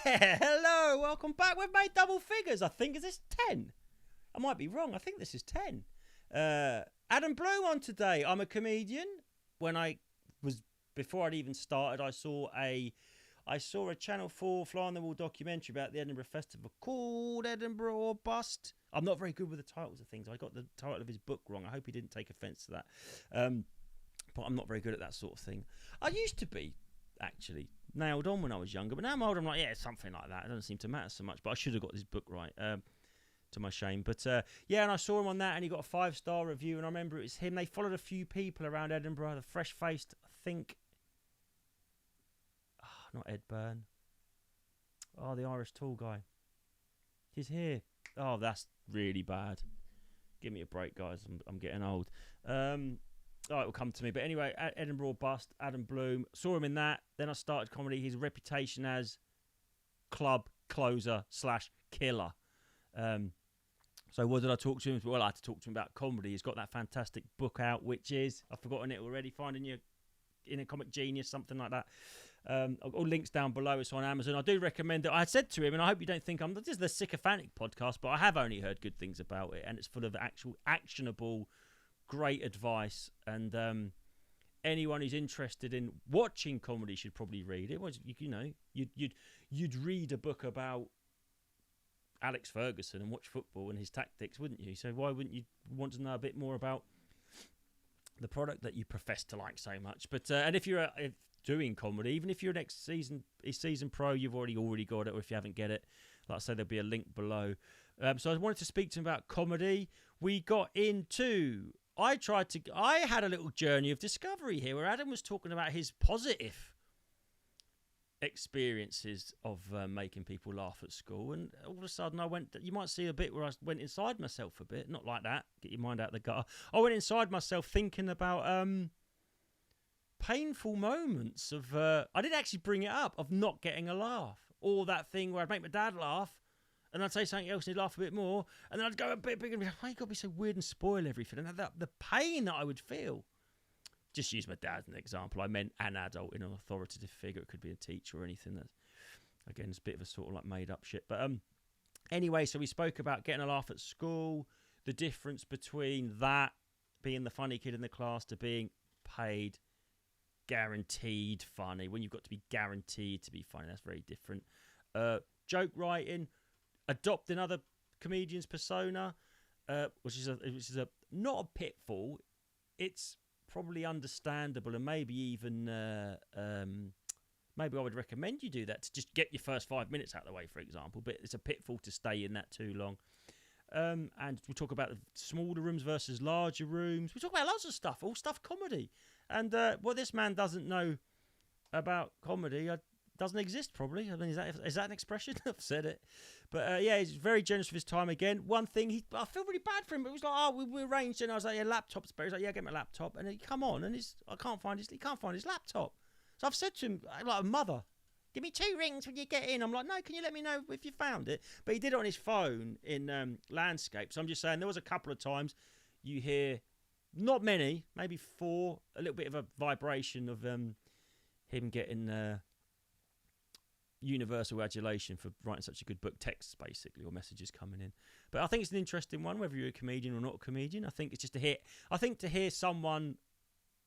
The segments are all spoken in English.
Hello, welcome back. We've made double figures. I think, is this 10? I might be wrong. I think this is 10. Adam Bloom on today. I'm a comedian. Before I'd even started, I saw a Channel 4 Fly on the Wall documentary about the Edinburgh Festival called Edinburgh or Bust. I'm not very good with the titles of things. I got the title of his book wrong. I hope he didn't take offence to that. But I'm not very good at that sort of thing. I used to be, actually, nailed on when I was younger. But now I'm older, I'm like, yeah, it's something like that. It doesn't seem to matter so much. But I should have got this book right, to my shame. But, yeah, and I saw him on that, and he got a 5-star review. And I remember it was him. They followed a few people around Edinburgh. The fresh-faced, I think... not Ed Byrne. Oh, the Irish tall guy. He's here. Oh, that's really bad. Give me a break, guys. I'm getting old. Oh, it will come to me. But anyway, Edinburgh Bust, Adam Bloom. Saw him in that. Then I started comedy. His reputation as club closer / killer. So what did I talk to him? Well, I had to talk to him about comedy. He's got that fantastic book out, which is, I've forgotten it already, Finding Your Inner Comic Genius, something like that. I've got links down below. It's on Amazon. I do recommend it. I said to him, and I hope you don't think this is the sycophantic podcast, but I have only heard good things about it, and it's full of actual actionable, great advice. And anyone who's interested in watching comedy should probably read it. You'd read a book about Alex Ferguson and watch football and his tactics, wouldn't you? So why wouldn't you want to know a bit more about the product that you profess to like so much? But and if you're doing comedy, even if you're next season pro, you've already got it, or if you haven't get it, like I say, there'll be a link below. So I wanted to speak to him about comedy. We got into... I had a little journey of discovery here where Adam was talking about his positive experiences of making people laugh at school, and all of a sudden you might see a bit where I went inside myself a bit, not like that, get your mind out the gutter. I went inside myself thinking about painful moments of I did actually bring it up, of not getting a laugh, or that thing where I'd make my dad laugh and I'd say something else and he'd laugh a bit more, and then I'd go a bit bigger and be like, why you gotta be so weird and spoil everything? And the pain that I would feel. Just use my dad as an example. I meant an adult in an authoritative figure. It could be a teacher or anything. That's, again, it's a bit of a sort of like made up shit. But anyway, so we spoke about getting a laugh at school, the difference between that, being the funny kid in the class, to being paid, guaranteed funny. When you've got to be guaranteed to be funny, that's very different. Joke writing, adopting other comedians' persona, which is a not a pitfall. It's probably understandable, and maybe even maybe I would recommend you do that, to just get your first 5 minutes out of the way, for example. But it's a pitfall to stay in that too long. And we talk about the smaller rooms versus larger rooms. We talk about lots of stuff, all stuff comedy. And what this man doesn't know about comedy doesn't exist, probably. I mean, is that an expression? I've said it. But yeah, he's very generous with his time again. One thing, I feel really bad for him. It was like, we arranged, and I was like, yeah, laptop's better. He's like, yeah, get my laptop. And he come on, and he can't find his laptop. So I've said to him, like a mother, give me 2 rings when you get in. I'm like, no, can you let me know if you found it? But he did it on his phone in landscape. So I'm just saying, there was a couple of times you hear, not many, maybe 4, a little bit of a vibration of him getting universal adulation for writing such a good book, texts basically, or messages coming in. But I think it's an interesting one, whether you're a comedian or not a comedian. I think it's just to hear someone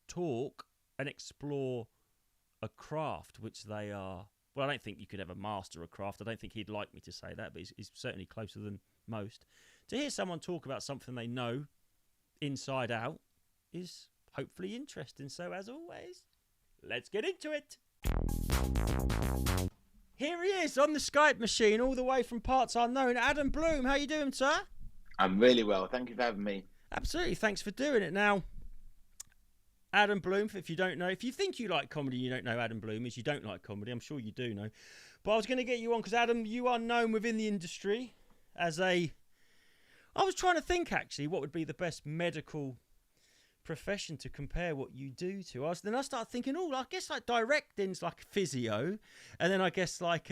talk and explore a craft which they are. Well, I don't think you could ever master a craft. I don't think he'd like me to say that, but he's certainly closer than most. To hear someone talk about something they know inside out is hopefully interesting. So as always, let's get into it. Here he is on the Skype machine, all the way from parts unknown. Adam Bloom, how you doing, sir? I'm really well. Thank you for having me. Absolutely. Thanks for doing it. Now, Adam Bloom, if you don't know, if you think you like comedy, you don't know Adam Bloom is, you don't like comedy. I'm sure you do know. But I was going to get you on because, Adam, you are known within the industry as I was trying to think, actually, what would be the best medical profession to compare what you do to. Then I started thinking, I guess like directing's like physio, and then I guess like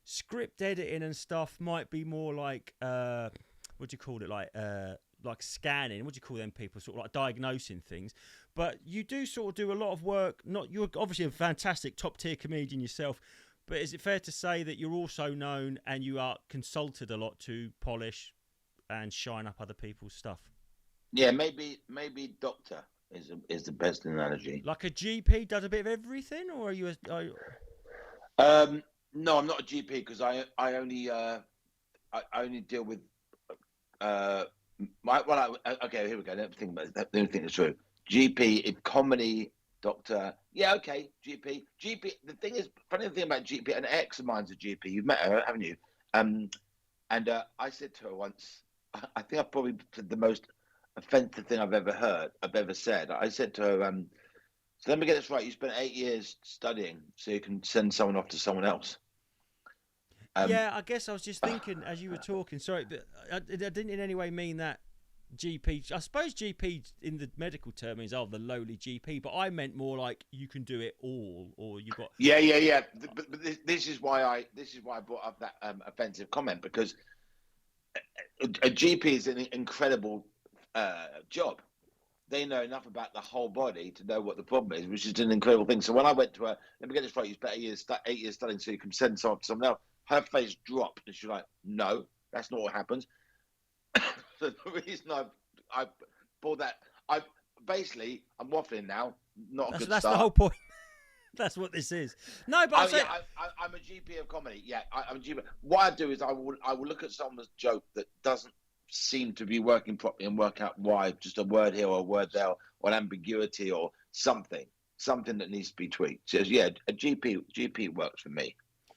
script editing and stuff might be more like what do you call it, like scanning, what do you call them people, sort of like diagnosing things. But you do sort of do a lot of work. You're obviously a fantastic top tier comedian yourself, But is it fair to say that you're also known and you are consulted a lot to polish and shine up other people's stuff? Yeah, maybe doctor is the best analogy. Like a GP does a bit of everything, or are you? No, I'm not a GP because I only deal with okay, here we go. Let me think about it. Let me think it's true. GP in comedy, doctor. Yeah, okay. GP. The thing is, funny thing about GP, an ex of mine's a GP. You've met her, haven't you? And I said to her once, I think I probably said the most offensive thing I've ever said. I said to her, so let me get this right. You spent 8 years studying so you can send someone off to someone else. Yeah, I guess I was just thinking as you were talking. Sorry, but I didn't in any way mean that GP. I suppose GP in the medical term is the lowly GP, but I meant more like you can do it all, or you've got. Yeah. But this is why I brought up that offensive comment, because a GP is an incredible job. They know enough about the whole body to know what the problem is, which is an incredible thing. So when I went to her, let me get this right, you spent 8 years studying so you can send someone to someone else. Her face dropped and she's like, no, that's not what happens. So the reason I pulled that, I'm waffling now, not a good That's start. the whole point. That's what this is. No, but I'm a GP of comedy. Yeah, I'm a GP. What I do is I will look at someone's joke that doesn't seem to be working properly and work out why, just a word here or a word there, or an ambiguity or something that needs to be tweaked. So yeah, a GP works for me.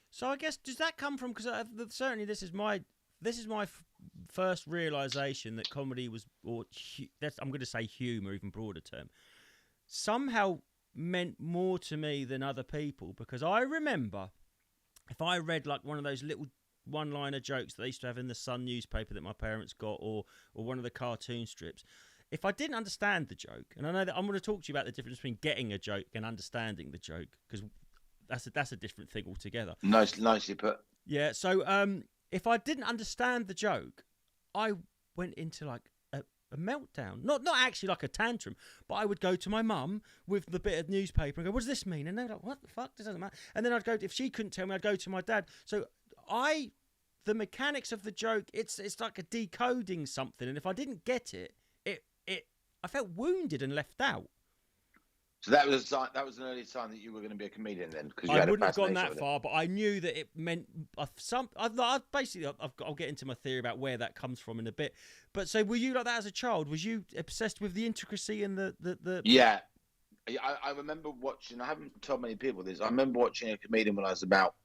So I guess does that come from, because certainly this is my first realization that comedy was, I'm going to say humour, even broader term, somehow meant more to me than other people, because I remember if I read like one of those little one-liner jokes that they used to have in the Sun newspaper that my parents got, or one of the cartoon strips, if I didn't understand the joke, and I know that I'm going to talk to you about the difference between getting a joke and understanding the joke, because that's a different thing altogether. Nicely put. Yeah. So if I didn't understand the joke, I went into like a meltdown. Not actually like a tantrum, but I would go to my mum with the bit of newspaper and go, "What does this mean?" And they're like, "What the fuck? This doesn't matter." And then I'd go, if she couldn't tell me, I'd go to my dad. So the mechanics of the joke, it's like a decoding something, and if I didn't get it, I felt wounded and left out. So that was an early sign that you were going to be a comedian then, because I wouldn't have gone that far, but I knew that it meant I'll get into my theory about where that comes from in a bit. But so were you like that as a child? Was you obsessed with the intricacy and the? Yeah, I remember watching. I haven't told many people this. I remember watching a comedian when I was about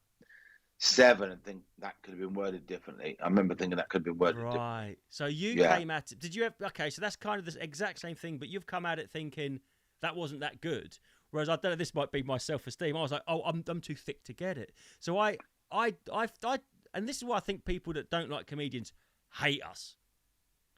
7 and think that could have been worded differently. I remember thinking that could have been worded differently. Right. So you came at it. Did you have? Okay, so that's kind of the exact same thing, but you've come at it thinking that wasn't that good. Whereas I don't know, this might be my self-esteem. I was like, oh, I'm too thick to get it. So I, and this is why I think people that don't like comedians hate us.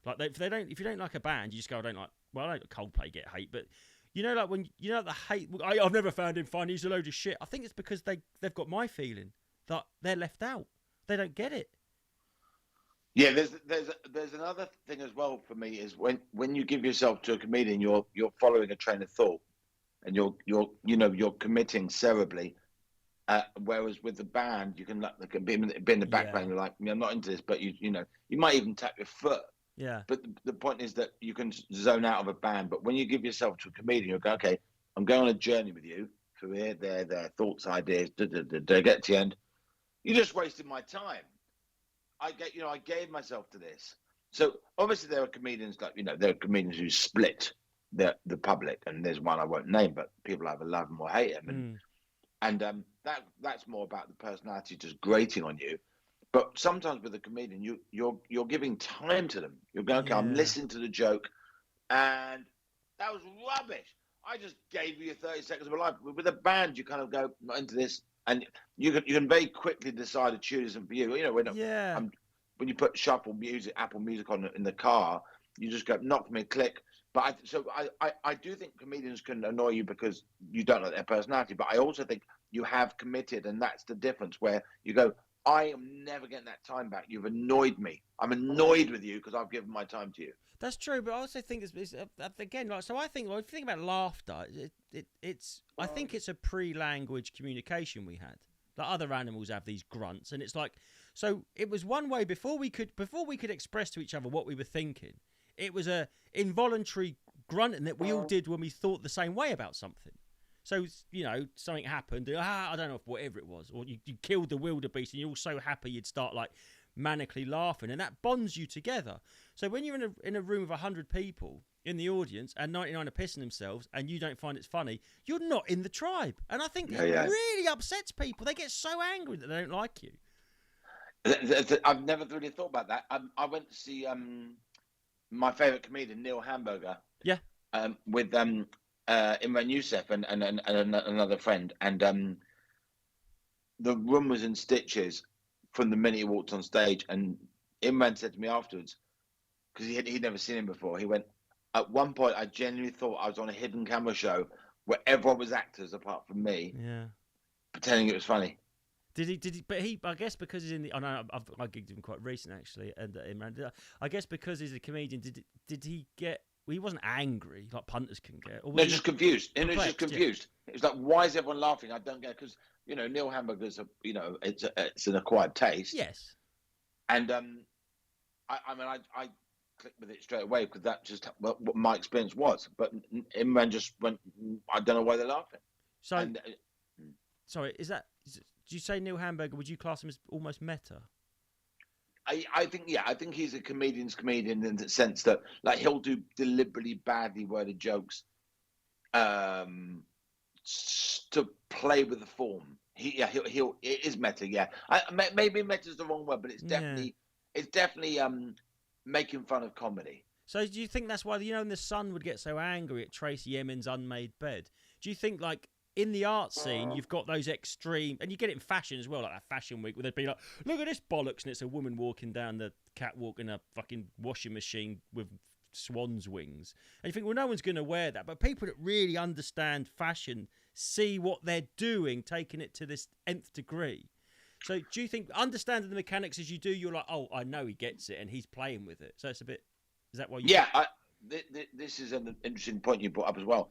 Like if you don't like a band, you just go, I don't like. Well, I don't Coldplay get hate, but you know, like when you know the hate. I've never found him funny. He's a load of shit. I think it's because they've got my feeling that they're left out. They don't get it. Yeah, there's another thing as well for me is when you give yourself to a comedian, you're following a train of thought, and you're committing cerebrally. Whereas with the band, you can be in the background. You're like, I'm not into this, but you might even tap your foot. Yeah. But the point is that you can zone out of a band. But when you give yourself to a comedian, you go, okay, I'm going on a journey with you through here, there, thoughts, ideas, get to the end. You just wasted my time. I gave myself to this. So obviously there are comedians who split the public, and there's one I won't name, but people either love him or hate him, and that's more about the personality just grating on you. But sometimes with a comedian, you're giving time to them. You're going, okay, I'm listening to the joke, and that was rubbish. I just gave you 30 seconds of my life. With a band, you kind of go, not into this. And you can very quickly decide a tune isn't for you. When you put shuffle music, Apple Music on in the car, you just go, not for me, click. But I do think comedians can annoy you because you don't like their personality. But I also think you have committed, and that's the difference where you go, I am never getting that time back. You've annoyed me. I'm annoyed with you because I've given my time to you. That's true, but I also think it's again, like, so I think, if you think about laughter, I think it's a pre-language communication we had. Like other animals have these grunts, and it's like, so it was one way before we could express to each other what we were thinking. It was a involuntary grunting that we all did when we thought the same way about something. So, something happened. I don't know if whatever it was, or you killed the wildebeest, and you're all so happy you'd start like manically laughing, and that bonds you together. So when you're in a room of 100 people in the audience and 99 are pissing themselves and you don't find it's funny, you're not in the tribe. And I think it really upsets people. They get so angry that they don't like you. I've never really thought about that. I went to see my favourite comedian, Neil Hamburger. Yeah. With Imran Youssef and another friend. And the room was in stitches from the minute he walked on stage. And Imran said to me afterwards, because he'd never seen him before, he went, at one point, I genuinely thought I was on a hidden camera show where everyone was actors apart from me, pretending it was funny. Did he? But I guess because he's in the. I know I gigged him quite recent actually, and Imran. I guess because he's a comedian. Did he get? Well, he wasn't angry like punters can get. Or no, just confused. He was just confused. Yeah. It was like, why is everyone laughing? I don't get, because Neil Hamburger's it's an acquired taste. Yes. And I clicked with it straight away because that's just what my experience was. But Imran just went, I don't know why they're laughing. So, sorry, do you say Neil Hamburger? Would you class him as almost meta? I think he's a comedian's comedian in the sense that like he'll do deliberately badly worded jokes to play with the form. It is meta, yeah. Maybe meta is the wrong word, but it's definitely making fun of comedy. So do you think that's why when the Sun would get so angry at Tracy Emin's unmade bed? Do you think like in the art scene, you've got those extreme, and you get it in fashion as well, like that fashion week, where they'd be like, look at this bollocks, and it's a woman walking down the catwalk in a fucking washing machine with swan's wings. And you think, well, no one's going to wear that. But people that really understand fashion see what they're doing, taking it to this nth degree. So do you think, understanding the mechanics as you do, you're like, oh, I know he gets it, and he's playing with it. So it's a bit, is that why you... Yeah, this is an interesting point you brought up as well.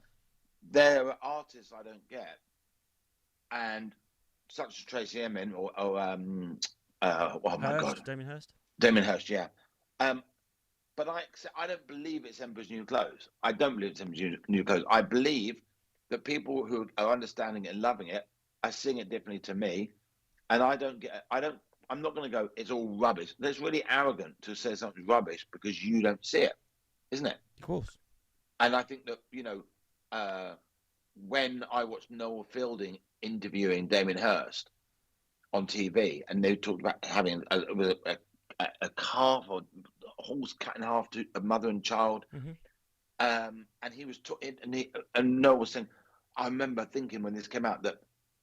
There are artists I don't get, and such as Tracy Emin or oh my God, Damien Hirst, yeah. But I don't believe it's Emperor's New Clothes. I don't believe it's Emperor's New Clothes. I believe that people who are understanding it and loving it are seeing it differently to me, and I'm not going to go, it's all rubbish. That's really arrogant to say something's rubbish because you don't see it, isn't it? Of course. And I think that when I watched Noel Fielding interviewing Damien Hirst on TV, and they talked about having a calf or a horse cut in half to a mother and child, and he was and Noel was saying, I remember thinking when this came out that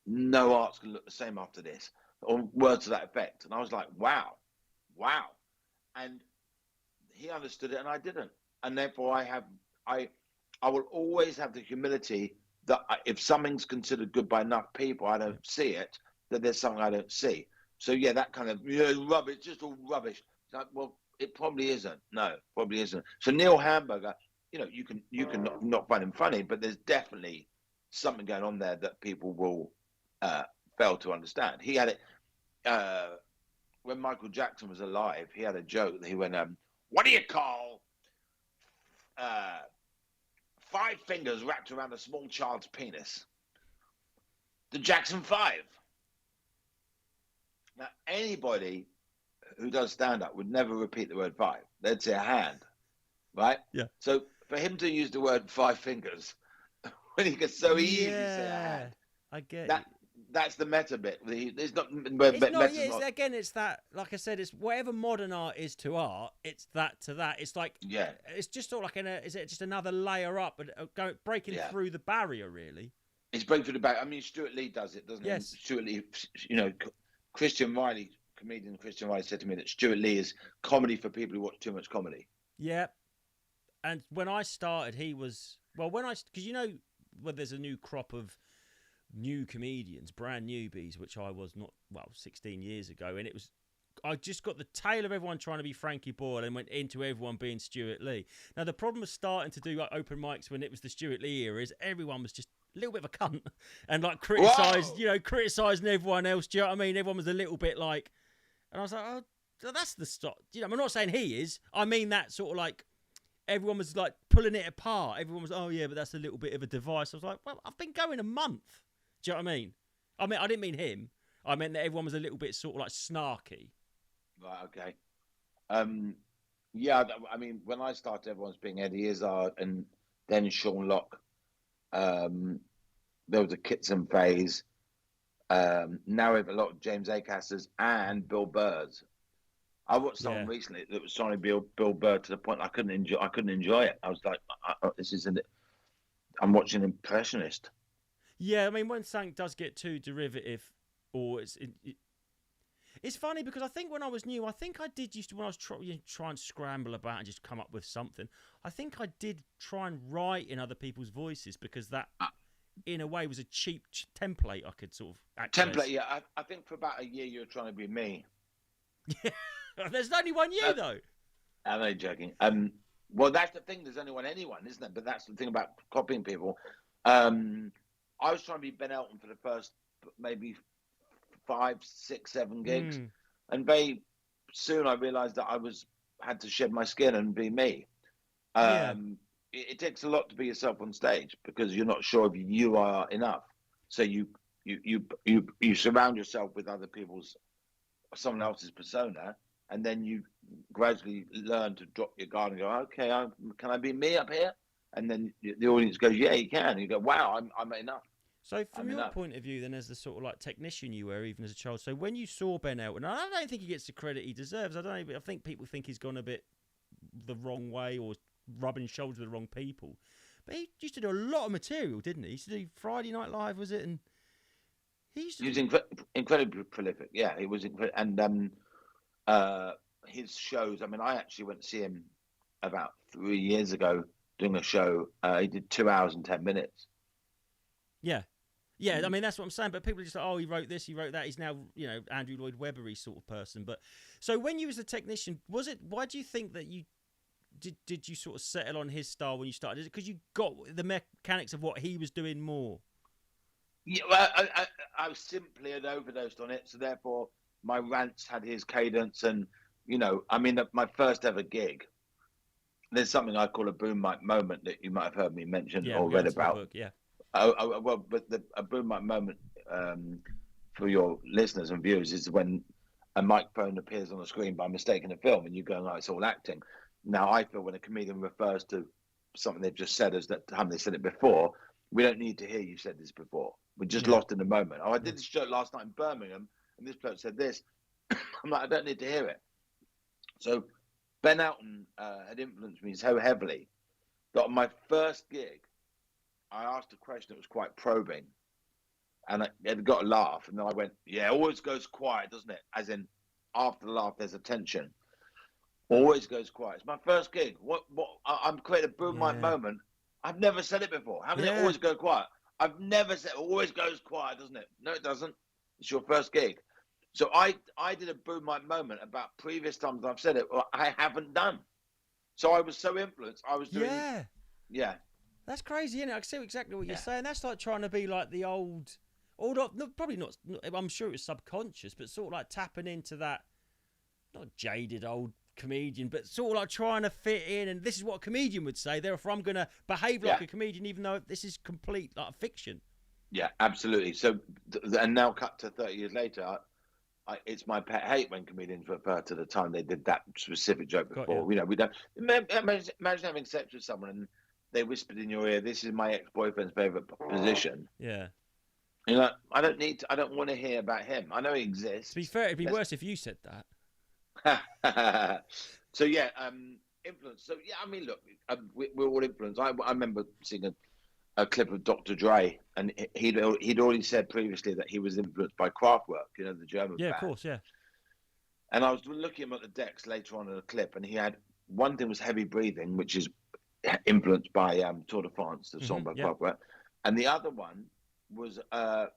no art's going to look the same after this, or words to that effect, and I was like, wow, and he understood it and I didn't, and therefore I will always have the humility that if something's considered good by enough people, I don't see it, that there's something I don't see. So yeah, that kind of rubbish, just all rubbish. It's like, well, it probably isn't. No, probably isn't. So Neil Hamburger, you can not find him funny, but there's definitely something going on there that people will fail to understand. He had it when Michael Jackson was alive. He had a joke that he went, "What do you call 5 fingers wrapped around a small child's penis?" The Jackson 5. Now, anybody who does stand-up would never repeat the word 5. They'd say a hand, right? Yeah. So for him to use the word 5 fingers, when he could so easily say a hand, I get that. That's the meta bit. It's not. Again, it's that. Like I said, it's whatever modern art is to art. It's that to that. It's like it's just sort of like is it just another layer up and breaking through the barrier? Really, it's breaking through the barrier. I mean, Stuart Lee does it, doesn't he? Yes. Stuart Lee. Comedian Christian Riley said to me that Stuart Lee is comedy for people who watch too much comedy. Yeah, and when I started, he was because when there's a new crop of new comedians, brand newbies, which I was not 16 years ago, and I just got the tail of everyone trying to be Frankie Boyle and went into everyone being Stuart Lee. Now the problem was starting to do like open mics when it was the Stuart Lee era is everyone was just little bit of a cunt and like Whoa! criticising everyone else. Do you know what I mean? Everyone was a little bit like, and I was like, oh, that's the stop. You know, I'm not saying he is. I mean that sort of like everyone was like pulling it apart. Everyone was, oh yeah, but that's a little bit of a device. I was like, well, I've been going a month. Do you know what I mean? I didn't mean him. I meant that everyone was a little bit sort of like snarky. Right, okay. Yeah, I mean, when I started, everyone's being Eddie Izzard and then Sean Locke. There was a Kitson phase. Now we have a lot of James Acasters and Bill Burrs. I watched someone recently that was trying to be Bill Burr to the point I couldn't enjoy it. I was like, this isn't it. I'm watching Impressionist. Yeah, I mean, when something does get too derivative, or it's funny because I think when I was new, I think I did used to, when I was try and scramble about and just come up with something, I think I did try and write in other people's voices because that, in a way, was a cheap template I could sort of access. Template, yeah. I think for about a year you were trying to be me. Yeah. There's only one you, though. I'm only joking. Well, that's the thing. There's only anyone, isn't it? But that's the thing about copying people. I was trying to be Ben Elton for the first maybe 5, 6, 7 gigs, and very soon I realised that I had to shed my skin and be me. It takes a lot to be yourself on stage because you're not sure if you are enough. So you surround yourself with someone else's persona, and then you gradually learn to drop your guard and go, okay, can I be me up here? And then the audience goes, yeah, you can. And you go, wow, I'm enough. So from your point of view, then, as the sort of like technician you were, even as a child, so when you saw Ben Elton, I don't think he gets the credit he deserves. I think people think he's gone a bit the wrong way or rubbing shoulders with the wrong people. But he used to do a lot of material, didn't he? He used to do Friday Night Live, was it? And he was incredibly prolific. Yeah, he was and his shows. I mean, I actually went to see him about 3 years ago doing a show. He did 2 hours and 10 minutes. Yeah. Yeah, I mean, that's what I'm saying. But people are just like, oh, he wrote this, he wrote that. He's now, Andrew Lloyd Webber-y sort of person. But so when you was a technician, why do you think that you did you sort of settle on his style when you started? Is it because you got the mechanics of what he was doing more? Yeah, well, I simply had overdosed on it. So therefore, my rants had his cadence. And, I mean, my first ever gig, there's something I call a boom mic moment that you might have heard me mention or read about. Book, yeah. Well, but a boom mic moment for your listeners and viewers is when a microphone appears on the screen by mistake in a film, and you go, "Oh, it's all acting." Now, I feel when a comedian refers to something they've just said as that time they said it before, we don't need to hear you said this before. We're just lost in the moment. Oh, I did this joke last night in Birmingham, and this bloke said this. I'm like, I don't need to hear it. So Ben Elton had influenced me so heavily that on my first gig, I asked a question that was quite probing, and it got a laugh. And then I went, "Yeah, it always goes quiet, doesn't it?" As in, after the laugh, there's a tension. Always goes quiet. It's my first gig. I'm creating a boom mic moment. I've never said it before. How can it always go quiet? I've never said it always goes quiet, doesn't it? No, it doesn't. It's your first gig. So I did a boom mic moment about previous times I've said it. I haven't done. So I was so influenced. I was doing. Yeah. That's crazy, isn't it? I see exactly what you're saying. That's like trying to be like the old, or not, probably not. I'm sure it was subconscious, but sort of like tapping into that, not jaded old comedian, but sort of like trying to fit in. And this is what a comedian would say. Therefore, I'm going to behave like a comedian, even though this is complete like fiction. Yeah, absolutely. So, and now cut to 30 years later, it's my pet hate when comedians refer to the time they did that specific joke before. We don't imagine having sex with someone and they whispered in your ear, "This is my ex-boyfriend's favorite position." Yeah. You're like, I don't want to hear about him. I know he exists. To be fair, it'd be worse if you said that. So influence. So I mean, look, we're all influenced. I remember seeing a clip of Dr. Dre, and he'd already said previously that he was influenced by Kraftwerk, the German band. Of course, yeah. And I was looking him at the decks later on in the clip, and he had one thing was heavy breathing, which is influenced by Tour de France, the song by Kraftwerk, and the other one was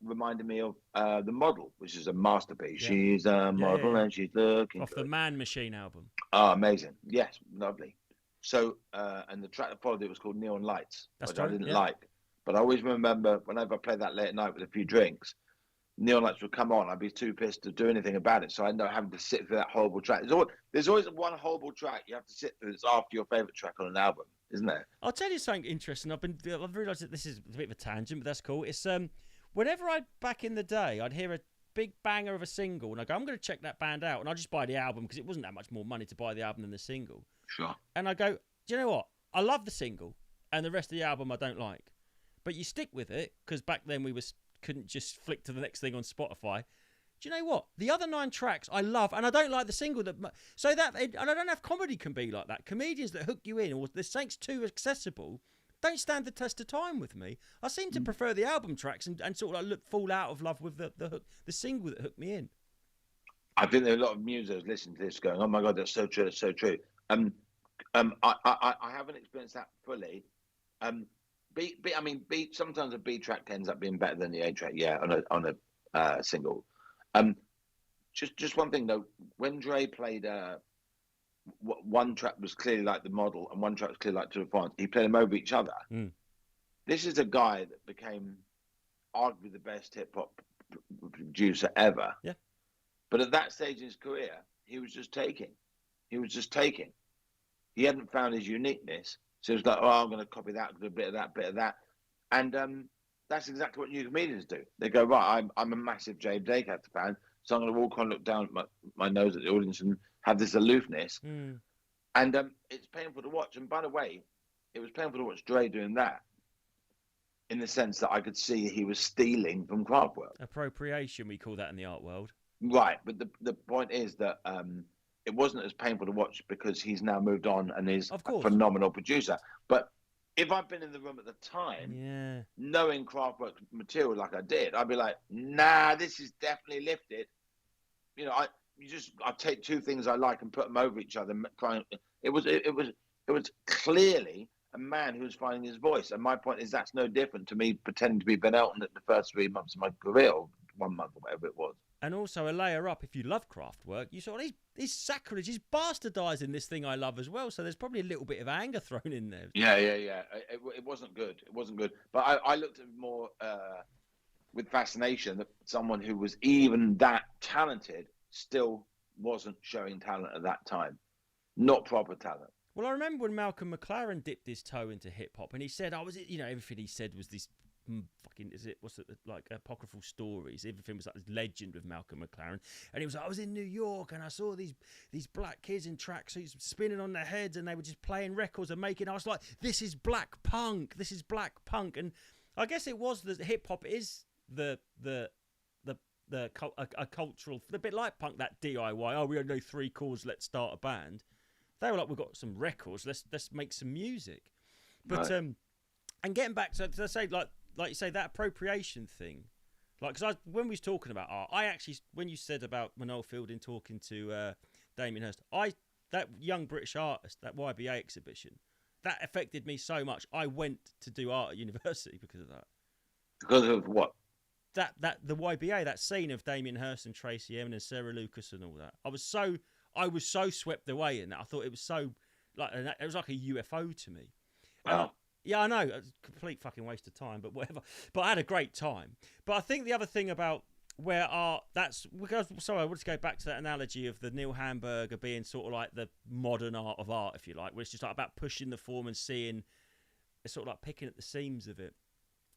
reminded me of The Model, which is a masterpiece. Yeah. She's a model and she's looking off the Man Machine album. Oh, amazing! Yes, lovely. So and the track that followed it was called Neon Lights, which I didn't like, But I always remember whenever I played that late at night with a few drinks, Neon Lights would come on. I'd be too pissed to do anything about it. So I end up having to sit through that horrible track. There's always one horrible track you have to sit through that's after your favourite track on an album, isn't there? I'll tell you something interesting. I've realised that this is a bit of a tangent, but that's cool. It's whenever back in the day, I'd hear a big banger of a single, and I go, I'm going to check that band out, and I just buy the album because it wasn't that much more money to buy the album than the single. Sure. And I go, do you know what? I love the single, and the rest of the album I don't like. But you stick with it, because back then couldn't just flick to the next thing on Spotify. Do you know what? The other 9 tracks I love, and I don't like the single. And I don't know if comedy can be like that. Comedians that hook you in, or the thanks too accessible, don't stand the test of time with me. I seem to prefer the album tracks and sort of fall out of love with the single that hooked me in. I think there are a lot of musos listening to this going, "Oh my god, that's so true, that's so true." I haven't experienced that fully. Sometimes a B track ends up being better than the A track. Yeah, on a single. Just one thing though. When Dre played, one track was clearly like The Model, and one track was clearly like Tour de France. He played them over each other. Mm. This is a guy that became arguably the best hip hop producer ever. Yeah. But at that stage in his career, he was just taking. He hadn't found his uniqueness. So he was like, I'm going to copy that, do a bit of that. And that's exactly what new comedians do. They go, right, I'm a massive James Acaster fan, so I'm going to walk on, look down at my nose at the audience and have this aloofness. Mm. And it's painful to watch. And by the way, it was painful to watch Dre doing that, in the sense that I could see he was stealing from Kraftwerk. Appropriation, we call that in the art world. Right, but the point is that it wasn't as painful to watch because he's now moved on and is a phenomenal producer. But if I'd been in the room at the time, knowing Kraftwerk's material like I did, I'd be like, nah, this is definitely lifted. You know, I take 2 things I like and put them over each other. It was clearly a man who was finding his voice. And my point is that's no different to me pretending to be Ben Elton at the first 3 months of my career, or 1 month or whatever it was. And also a layer up, if you love Kraftwerk, you saw he's sacrilege, he's bastardising this thing I love as well. So there's probably a little bit of anger thrown in there. Yeah. It wasn't good. But I looked at it more with fascination that someone who was even that talented still wasn't showing talent at that time. Not proper talent. Well, I remember when Malcolm McLaren dipped his toe into hip hop, and he said, everything he said was this apocryphal stories. Everything was like this legend with Malcolm McLaren, and he was like, I was in New York and I saw these black kids in tracksuits spinning on their heads, and they were just playing records and making. I was like, this is black punk. And I guess it was the hip hop is a cultural, a bit like punk, that DIY. Oh, we only know 3 chords. Let's start a band. They were like, we've got some records. Let's make some music. But right. And getting back to say like you say, that appropriation thing, like, because when we was talking about art, I actually, when you said about Manoel Fielding talking to Damien Hirst, that young British artist, that YBA exhibition, that affected me so much. I went to do art at university because of that. Because of what? That the YBA, that scene of Damien Hirst and Tracy Emin and Sarah Lucas and all that. I was so swept away in that. I thought it was so it was like a UFO to me. Wow. Yeah, I know. It's a complete fucking waste of time, but whatever. But I had a great time. But I think the other thing about where art, I want to go back to that analogy of the Neil Hamburger being sort of like the modern art of art, if you like, where it's just like about pushing the form and seeing, it's sort of like picking at the seams of it.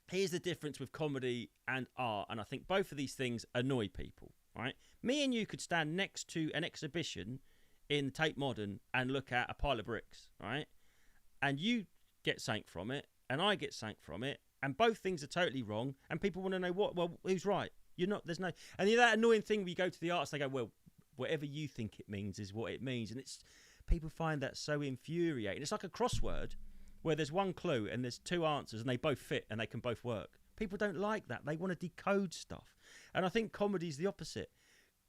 Here's the difference with comedy and art, and I think both of these things annoy people, right? Me and you could stand next to an exhibition in Tate Modern and look at a pile of bricks, right? And you get something from it, and I get something from it, and both things are totally wrong, and people want to know who's right. There's no, and that annoying thing where you go to the artists, they go, well, whatever you think it means is what it means, and people find that so infuriating. It's like a crossword where there's one clue and there's 2 answers and they both fit and they can both work. People don't like that. They want to decode stuff, and I think comedy's the opposite.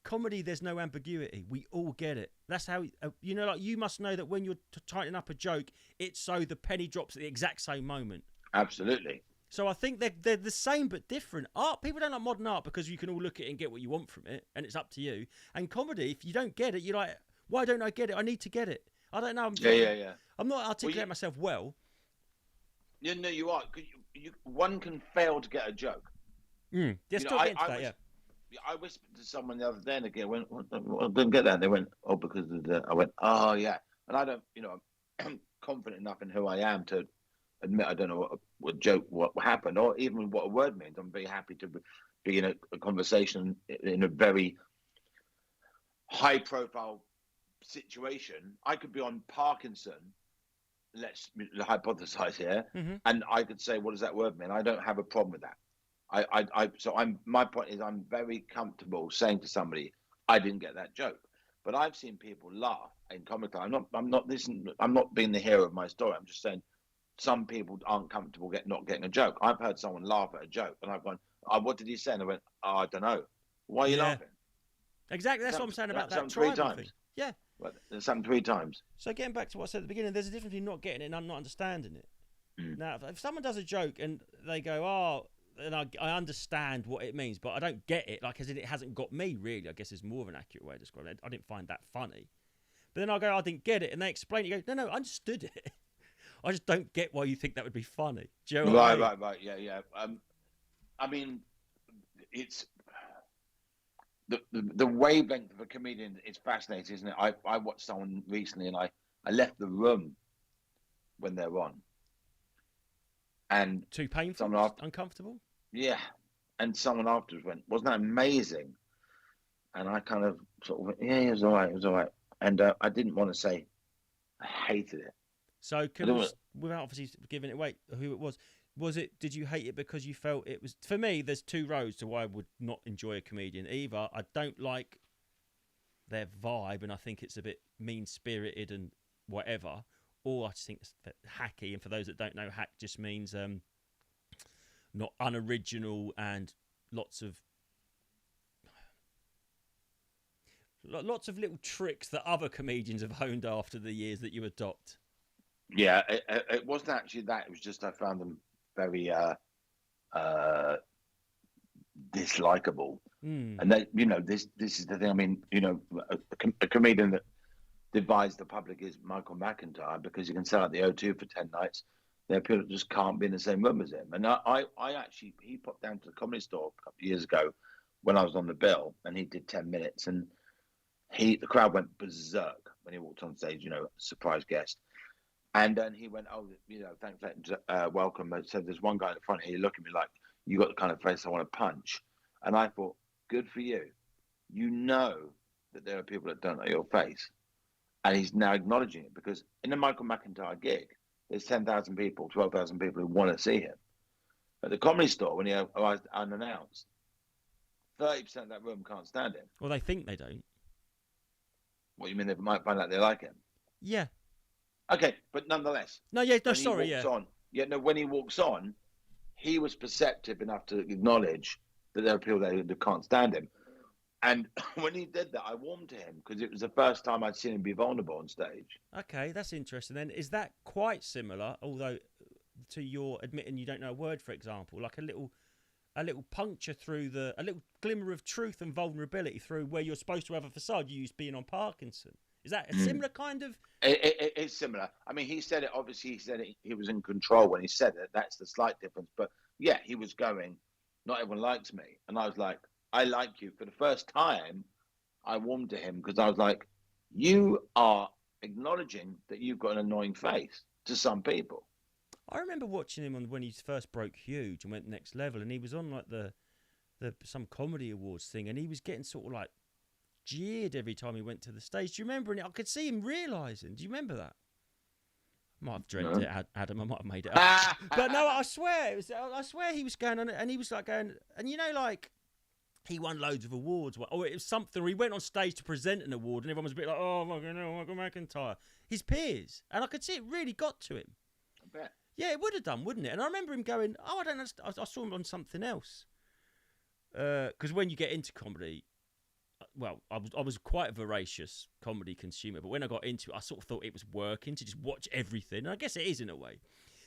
Comedy, there's no ambiguity. We all get it. That's how, you must know that when you're tightening up a joke, it's so the penny drops at the exact same moment. Absolutely. So I think they're the same but different. Art, people don't like modern art because you can all look at it and get what you want from it, and it's up to you. And comedy, if you don't get it, you're like, why don't I get it? I need to get it. I don't know. Yeah. I'm not articulating myself well. Yeah, no, you are. one can fail to get a joke. Just still getting to that, yeah. I whispered to someone the other day, and again, I didn't get that. They went, "Oh, because of the." I went, "Oh, yeah." And I don't, I'm confident enough in who I am to admit I don't know what joke, what happened, or even what a word means. I'm very happy to be in a conversation in a very high-profile situation. I could be on Parkinson. Let's hypothesize here, and I could say, "What does that word mean?" I don't have a problem with that. My point is, I'm very comfortable saying to somebody, I didn't get that joke. But I've seen people laugh in comic. I'm not being the hero of my story. I'm just saying some people aren't comfortable not getting a joke. I've heard someone laugh at a joke, and I've gone, "Oh, what did he say?" And I went, "Oh, I don't know. Why are you laughing?" Exactly. That's what I'm saying about that three tribal times. thing. Yeah. Well, it's happened 3 times. So getting back to what I said at the beginning, there's a difference between not getting it and not understanding it. Now, if someone does a joke and they go, "Oh," and I understand what it means, but I don't get it, like as in it hasn't got me, really, I guess is more of an accurate way of describing it. I didn't find that funny. But then I go, "I didn't get it," and they explain it. You go, "No, I understood it. I just don't get why you think that would be funny." Do you know what I mean? Right. Yeah. I mean, it's the wavelength of a comedian is fascinating, isn't it? I watched someone recently, and I left the room when they're on. And too painful, uncomfortable. Yeah, and someone afterwards went, "Wasn't that amazing?" And I kind of sort of went, "Yeah, it was all right." And I didn't want to say I hated it. So, without obviously giving it away, who it was it? Did you hate it because you felt it was? For me, there's 2 roads to why I would not enjoy a comedian. Either I don't like their vibe, and I think it's a bit mean-spirited and whatever, or I just think it's hacky. And for those that don't know, hack just means not unoriginal and lots of little tricks that other comedians have honed after the years that you adopt. Yeah, it wasn't actually that. It was just I found them very dislikable. And that, this is the thing. I mean, a comedian that divides the public is Michael McIntyre, because you can sell out the O2 for 10 nights. There are people that just can't be in the same room as him. And I actually, he popped down to the Comedy Store a couple of years ago when I was on the bill, and he did 10 minutes, and the crowd went berserk when he walked on stage, surprise guest. And then he went, "Oh, thanks, welcome." I said, "There's one guy in the front here, you look at me like you got the kind of face I want to punch." And I thought, good for you. You know that there are people that don't know your face. And he's now acknowledging it, because in a Michael McIntyre gig, there's 10,000 people, 12,000 people who want to see him. At the Comedy Store, when he arrived unannounced, 30% of that room can't stand him. Well, they think they don't. What, you mean they might find out they like him? Yeah. Okay, but nonetheless. No, yeah, no, sorry, yeah. When he walks on, he was perceptive enough to acknowledge that there are people there who can't stand him. And when he did that, I warmed to him, because it was the first time I'd seen him be vulnerable on stage. Okay, that's interesting. Then is that quite similar, although to your admitting you don't know a word, for example, like a little puncture through a little glimmer of truth and vulnerability through where you're supposed to have a facade, you used being on Parkinson? Is that a similar kind of? It's similar. I mean, he said it. Obviously, he said it. He was in control when he said it. That's the slight difference. But yeah, he was going, "Not everyone likes me," and I was like, "I like you." For the first time, I warmed to him, because I was like, "You are acknowledging that you've got an annoying face to some people." I remember watching him when he first broke huge and went next level, and he was on like the some comedy awards thing, and he was getting sort of like jeered every time he went to the stage. Do you remember? And I could see him realising. Do you remember that? I might have dreamt it, Adam. I might have made it up. But no, I swear I swear he was going on, and he was like going, and like he won loads of awards, or it was something. Or he went on stage to present an award, and everyone was a bit like, "Oh, Michael McIntyre." His peers, and I could see it really got to him. I bet. Yeah, it would have done, wouldn't it? And I remember him going, "Oh, I don't understand." I saw him on something else. Because when you get into comedy, well, I was quite a voracious comedy consumer, but when I got into it, I sort of thought it was working to just watch everything. And I guess it is in a way.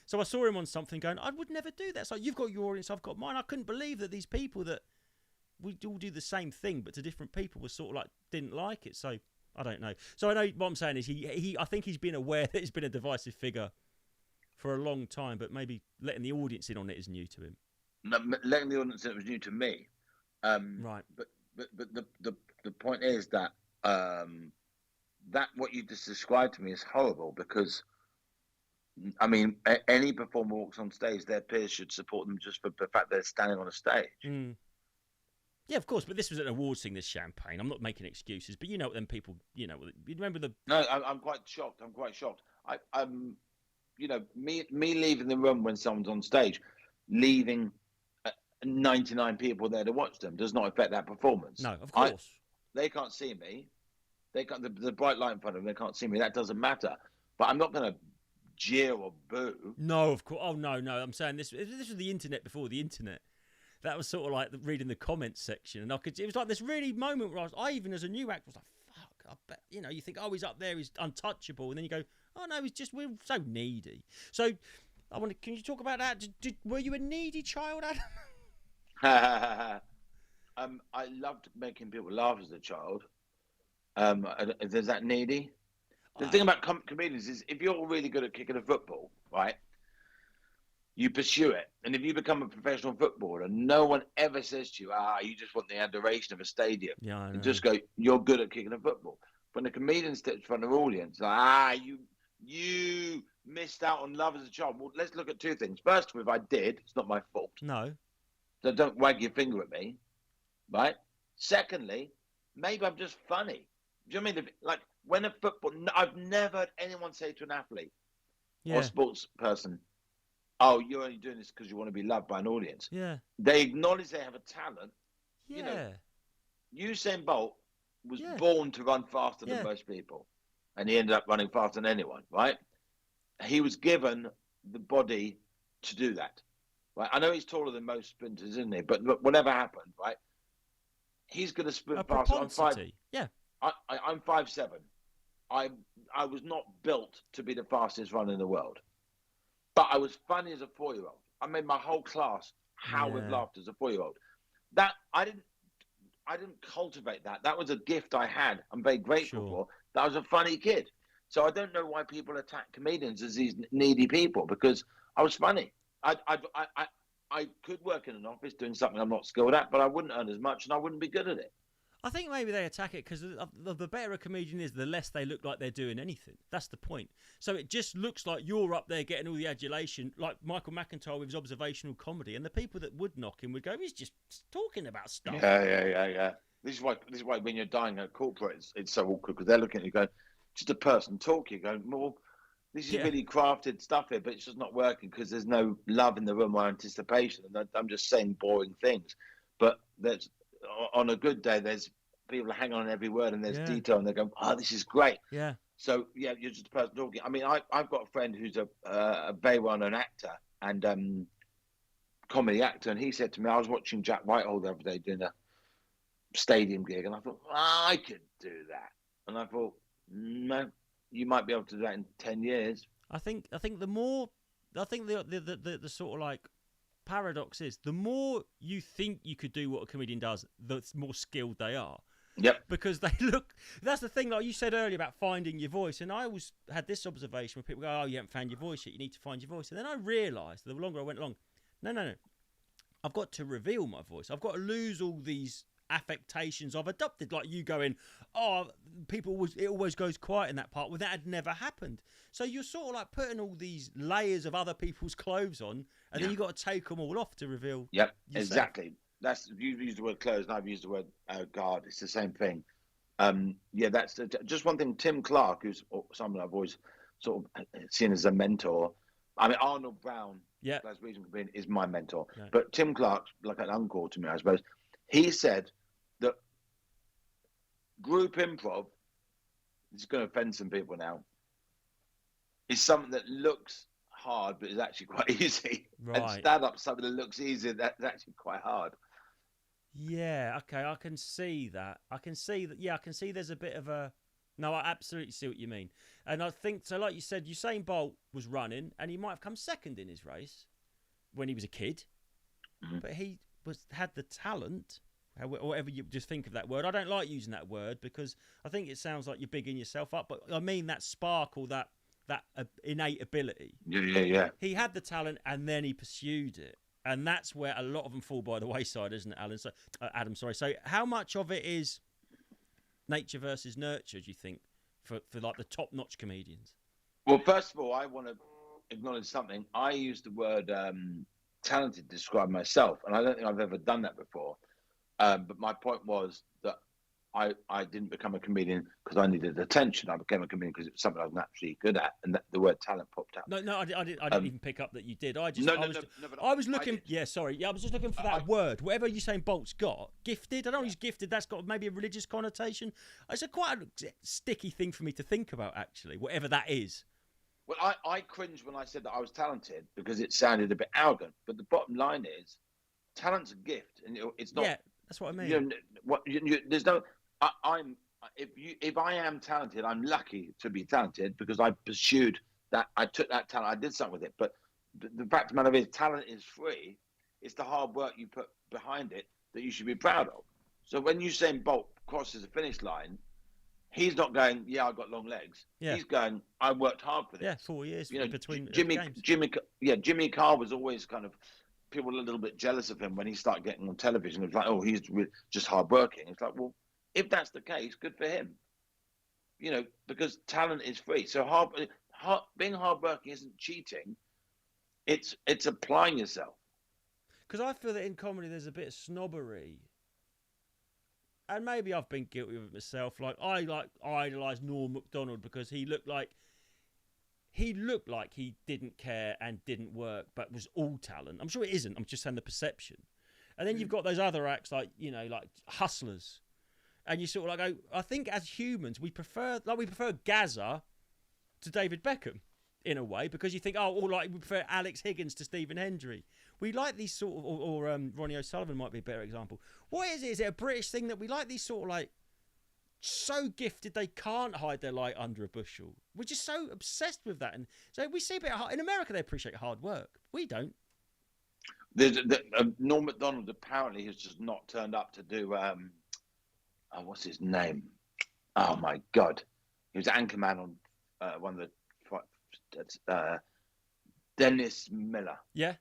So I saw him on something going, I would never do that. It's like, you've got your audience, I've got mine. I couldn't believe that these people that we all do the same thing, but to different people, were sort of like, didn't like it. So I don't know. So I know what I'm saying is I think he's been aware that he's been a divisive figure for a long time, but maybe letting the audience in on it is new to him. Letting the audience in, it was new to me. Right. But the point is that that what you just described to me is horrible, because I mean, any performer walks on stage, their peers should support them just for the fact they're standing on a stage. Mm. Yeah, of course, but this was an awards thing, this champagne. I'm not making excuses, but you know what them people, you remember the... No, I'm quite shocked. I'm quite shocked. Me leaving the room when someone's on stage, leaving 99 people there to watch them does not affect that performance. No, of course. They can't see me. They can't, the bright light in front of them, they can't see me. That doesn't matter. But I'm not going to jeer or boo. No, of course. Oh, no. I'm saying this was the internet before the internet. That was sort of like reading the comments section. And it was like this really moment where I even as a new actor was like, fuck, I bet, you think, oh, he's up there, he's untouchable. And then you go, oh, no, we're so needy. So can you talk about that? Were you a needy child, Adam? I loved making people laugh as a child. Is that needy? The thing about comedians is, if you're really good at kicking a football, right, you pursue it. And if you become a professional footballer, no one ever says to you, you just want the adoration of a stadium. Yeah, I know. And just go, you're good at kicking a football. When the comedian steps in front of an audience, like, you missed out on love as a child. Well, let's look at two things. First of all, if I did, it's not my fault. No. So don't wag your finger at me, right? Secondly, maybe I'm just funny. Do you know what I mean? Like, when a football, I've never heard anyone say to an athlete or sports person, oh, you're only doing this because you want to be loved by an audience. Yeah. They acknowledge they have a talent. Yeah. Usain Bolt was born to run faster than most people. And he ended up running faster than anyone, right? He was given the body to do that. Right? I know he's taller than most sprinters, isn't he? But whatever happened, right? He's going to sprint faster. I'm 5'7". I was not built to be the fastest runner in the world. But I was funny as a 4-year-old. I made my whole class howl with laughter as a 4-year-old. That I didn't cultivate that. That was a gift I had. I'm very grateful for. That I was a funny kid. So I don't know why people attack comedians as these needy people, because I was funny. I could work in an office doing something I'm not skilled at, but I wouldn't earn as much and I wouldn't be good at it. I think maybe they attack it because the better a comedian is, the less they look like they're doing anything. That's the point. So it just looks like you're up there getting all the adulation, like Michael McIntyre with his observational comedy, and the people that would knock him would go, he's just talking about stuff. Yeah. This is why when you're dying at corporate, it's so awkward, because they're looking at you going, just a person talking, going, well, this is really crafted stuff here, but it's just not working because there's no love in the room or anticipation. And I'm just saying boring things. But there's, on a good day, there's people hang on every word and there's detail, and they go, oh, this is great. Yeah. So, you're just a person talking. I mean, I've got a friend who's a very well-known actor and comedy actor, and he said to me, I was watching Jack Whitehall the other day doing a stadium gig, and I thought, I could do that. And I thought, no, you might be able to do that in 10 years. I think the sort of like paradox is, the more you think you could do what a comedian does, the more skilled they are. Yep. Because they look, that's the thing, like you said earlier about finding your voice. And I always had this observation where people go, oh, you haven't found your voice yet, you need to find your voice. And then I realised, the longer I went along, no, I've got to reveal my voice. I've got to lose all these affectations I've adopted, like you going, oh, it always goes quiet in that part. Well, that had never happened. So you're sort of like putting all these layers of other people's clothes on, and then you've got to take them all off to reveal. Yep, yourself. Exactly. You've used the word clothes, and I've used the word guard. It's the same thing. That's just one thing. Tim Clark, who's someone I've always sort of seen as a mentor. I mean, Arnold Brown, as Reason for Being, is my mentor. Yeah. But Tim Clark's like an uncle to me, I suppose. He said that group improv, this is going to offend some people now, is something that looks hard but is actually quite easy. Right. And stand-up, something that looks easy, that's actually quite hard. Yeah, okay, I can see that. I can see there's a bit of a... No, I absolutely see what you mean. And I think, so like you said, Usain Bolt was running, and he might have come second in his race when he was a kid, but he had the talent... Whatever you just think of that word. I don't like using that word because I think it sounds like you're bigging yourself up, but I mean that spark or that that innate ability. Yeah. He had the talent, and then he pursued it, and that's where a lot of them fall by the wayside, isn't it, Alan? So, Adam, sorry. So, how much of it is nature versus nurture? Do you think for like the top-notch comedians? Well, first of all, I want to acknowledge something. I use the word talented to describe myself, and I don't think I've ever done that before. But my point was that I didn't become a comedian because I needed attention. I became a comedian because it was something I was naturally good at, and the word talent popped out. No, I didn't even pick up that you did. I was looking. Yeah, sorry. Yeah, I was just looking for that word. Whatever Usain Bolt's got, gifted. I don't know he's gifted. That's got maybe a religious connotation. It's quite a sticky thing for me to think about, actually. Whatever that is. Well, I cringed when I said that I was talented because it sounded a bit arrogant. But the bottom line is, talent's a gift, and it's not. Yeah, that's what I mean. There's no. If I am talented, I'm lucky to be talented because I pursued that. I took that talent. I did something with it. But the fact of the matter is, talent is free. It's the hard work you put behind it that you should be proud of. So when Usain Bolt crosses the finish line, he's not going, yeah, I've got long legs. Yeah. He's going, I worked hard for this. Yeah, 4 years between Jimmy Carr was always kind of, people were a little bit jealous of him when he started getting on television. It was like, oh, he's just hardworking. It's like, well, if that's the case, good for him. Because talent is free. So being hardworking isn't cheating. It's applying yourself. Because I feel that in comedy there's a bit of snobbery. And maybe I've been guilty of it myself. Like I idolise Norm Macdonald because he looked like he didn't care and didn't work, but was all talent. I'm sure it isn't. I'm just saying the perception. And then you've got those other acts like hustlers, and you sort of like go. I think as humans we prefer Gaza to David Beckham in a way because you think we prefer Alex Higgins to Stephen Hendry. We like these sort of, or Ronnie O'Sullivan might be a better example. What is it? Is it a British thing that we like these sort of like so gifted they can't hide their light under a bushel? We're just so obsessed with that, and so we see a bit in America. They appreciate hard work. We don't. Norm Macdonald apparently has just not turned up to do. What's his name? Oh my God, he was anchorman on one of the Dennis Miller. Yeah.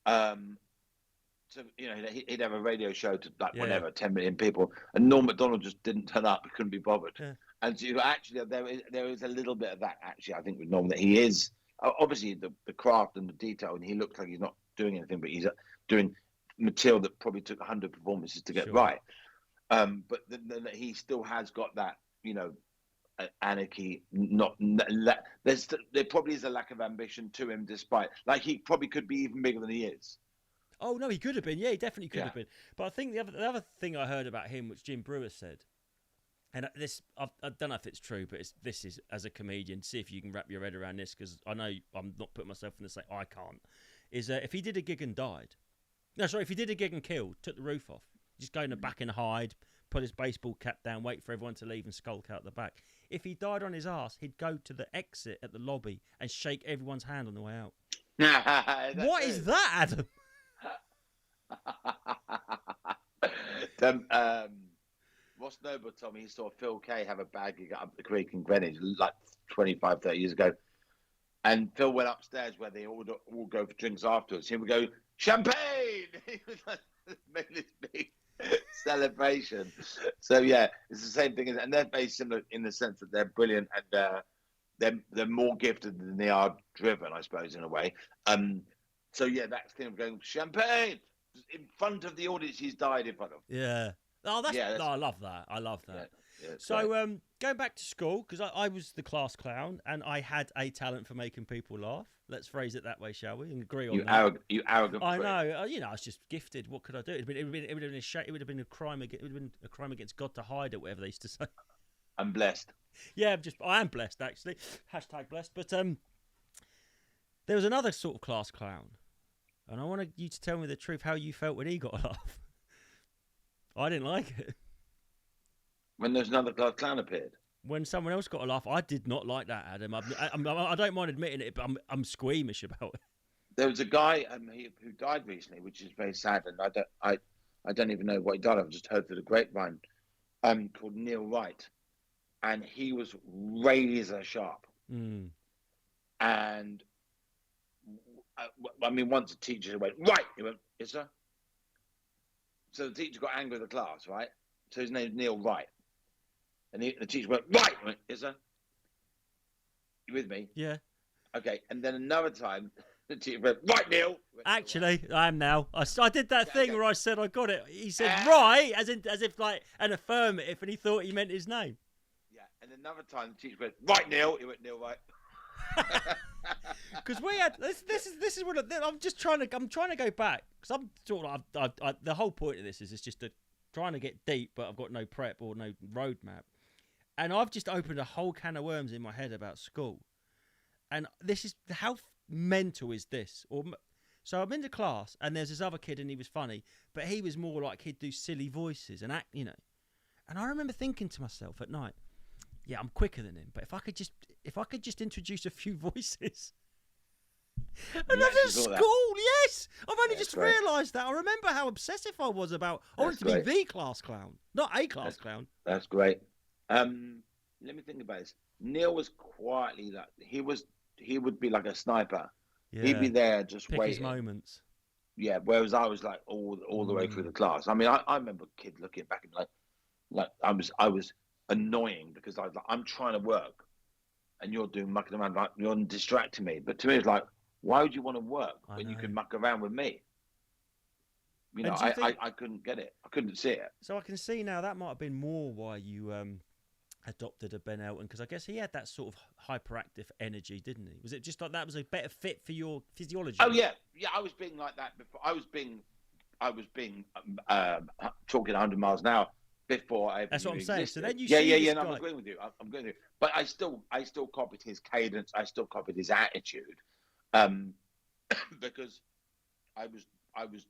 So he'd have a radio show to whatever 10 million people, and Norm Macdonald just didn't turn up. He couldn't be bothered. Yeah. And so actually, there is a little bit of that actually. I think with Norm that he is obviously the craft and the detail, and he looks like he's not doing anything, but he's doing material that probably took 100 performances to get right. But he still has got that anarchy. There probably is a lack of ambition to him, despite he probably could be even bigger than he is. Oh no, he could have been. Yeah, he definitely could have been. But I think the other thing I heard about him, which Jim Brewer said, and this I don't know if it's true, but this is as a comedian. See if you can wrap your head around this, because I know I'm not putting myself in the same. I can't. Is if he did a gig and died? No, sorry. If he did a gig and killed, took the roof off, just go in the back and hide, put his baseball cap down, wait for everyone to leave, and skulk out the back. If he died on his ass, he'd go to the exit at the lobby and shake everyone's hand on the way out. What is that, Adam? Ross Noble told me he saw Phil Kay have a bad gig up the creek in Greenwich like 25, 30 years ago. And Phil went upstairs where they all go for drinks afterwards. He would go, champagne! He was like, made this big celebration. So, yeah, it's the same thing. And they're very similar in the sense that they're brilliant and they're more gifted than they are driven, I suppose, in a way. So, yeah, that's the thing of going, champagne! In front of the audience he's died in front of. Yeah. Oh, I love that. I love that. Yeah, so, going back to school, because I was the class clown and I had a talent for making people laugh. Let's phrase it that way, shall we? And agree on that. You arrogant. I know. I was just gifted. What could I do? It would have been a crime. It would have been a crime against God to hide it, whatever they used to say. I'm blessed. Yeah, I am blessed actually. # blessed. But there was another sort of class clown, and I wanted you to tell me the truth how you felt when he got a laugh. I didn't like it. When there's another class clown appeared? When someone else got a laugh, I did not like that, Adam. I don't mind admitting it, but I'm squeamish about it. There was a guy who died recently, which is very sad, and I don't even know what he died of. I've just heard through the grapevine, called Neil Wright, and he was razor sharp. Mm. And I mean, once the teacher went, right, he went, yes, sir. So the teacher got angry with the class, right? So his name's Neil Wright. And the teacher went, right, he went, yes, sir. You with me? Yeah. Okay. And then another time, the teacher went, right, Neil. Went, Actually, I am now. I did that thing okay. where I said I got it. He said right, as if like an affirmative, and he thought he meant his name. Yeah. And another time, the teacher went, right, Neil. He went, Neil, right. Because we had this is what I'm trying to go back because I'm sort of the whole point of this is it's just trying to get deep, but I've got no prep or no roadmap, and I've just opened a whole can of worms in my head about school, and this is how mental is this? So I'm in the class and there's this other kid and he was funny, but he was more like he'd do silly voices and act, and I remember thinking to myself at night, yeah, I'm quicker than him, but if I could just introduce a few voices. And that's at school, yes. I've only just realised that. I remember how obsessive I was about. I wanted to be the class clown, not a class clown. That's great. Let me think about this. Neil was quietly like he would be like a sniper. Yeah. He'd be there just pick waiting. His moments. Yeah. Whereas I was like all the way through the class. I mean, I remember a kid looking back and like I was annoying because I was like, I'm trying to work, and you're doing mucking around, like you're distracting me. But to me, it's like, why would you want to work when you can muck around with me? I couldn't get it. I couldn't see it. So I can see now that might have been more why you adopted a Ben Elton, because I guess he had that sort of hyperactive energy, didn't he? Was it just like that was a better fit for your physiology? Oh yeah. I was being like that before. I was being talking 100 miles an hour before I. That's what I'm saying. So then you. Yeah. No, I'm agreeing with you. I'm going to. But I still copied his cadence. I still copied his attitude, because I was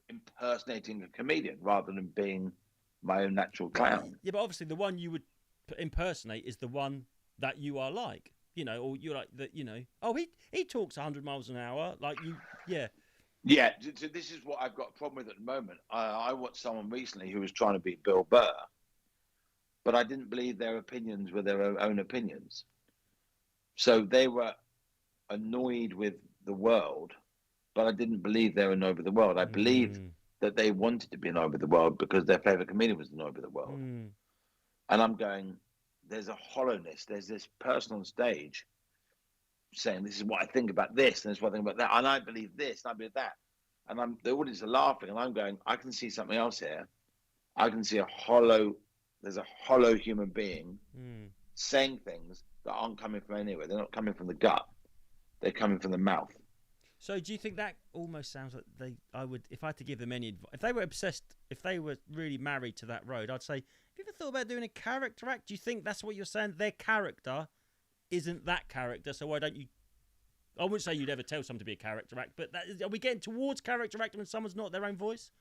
impersonating a comedian rather than being my own natural clown. Yeah, but obviously the one you would impersonate is the one that you are like, or you're like that, oh, he talks 100 miles an hour, like you, yeah. Yeah, so this is what I've got a problem with at the moment. I watched someone recently who was trying to be Bill Burr, but I didn't believe their opinions were their own opinions. So they were annoyed with the world, but I didn't believe they were annoyed with the world. I believed that they wanted to be annoyed with the world because their favourite comedian was annoyed with the world. And I'm going, there's a hollowness. There's this person on stage saying, this is what I think about this, and this is what I think about that, and I believe this, and I believe that. And the audience are laughing, and I'm going, I can see something else here. I can see there's a hollow human being saying things that aren't coming from anywhere. They're not coming from the gut. They're coming from the mouth. So do you think that almost sounds like if I had to give them any advice, if they were obsessed, if they were really married to that road, I'd say, have you ever thought about doing a character act? Do you think that's what you're saying? Their character isn't that character, so why don't you? I wouldn't say you'd ever tell someone to be a character act, but are we getting towards character acting when someone's not their own voice?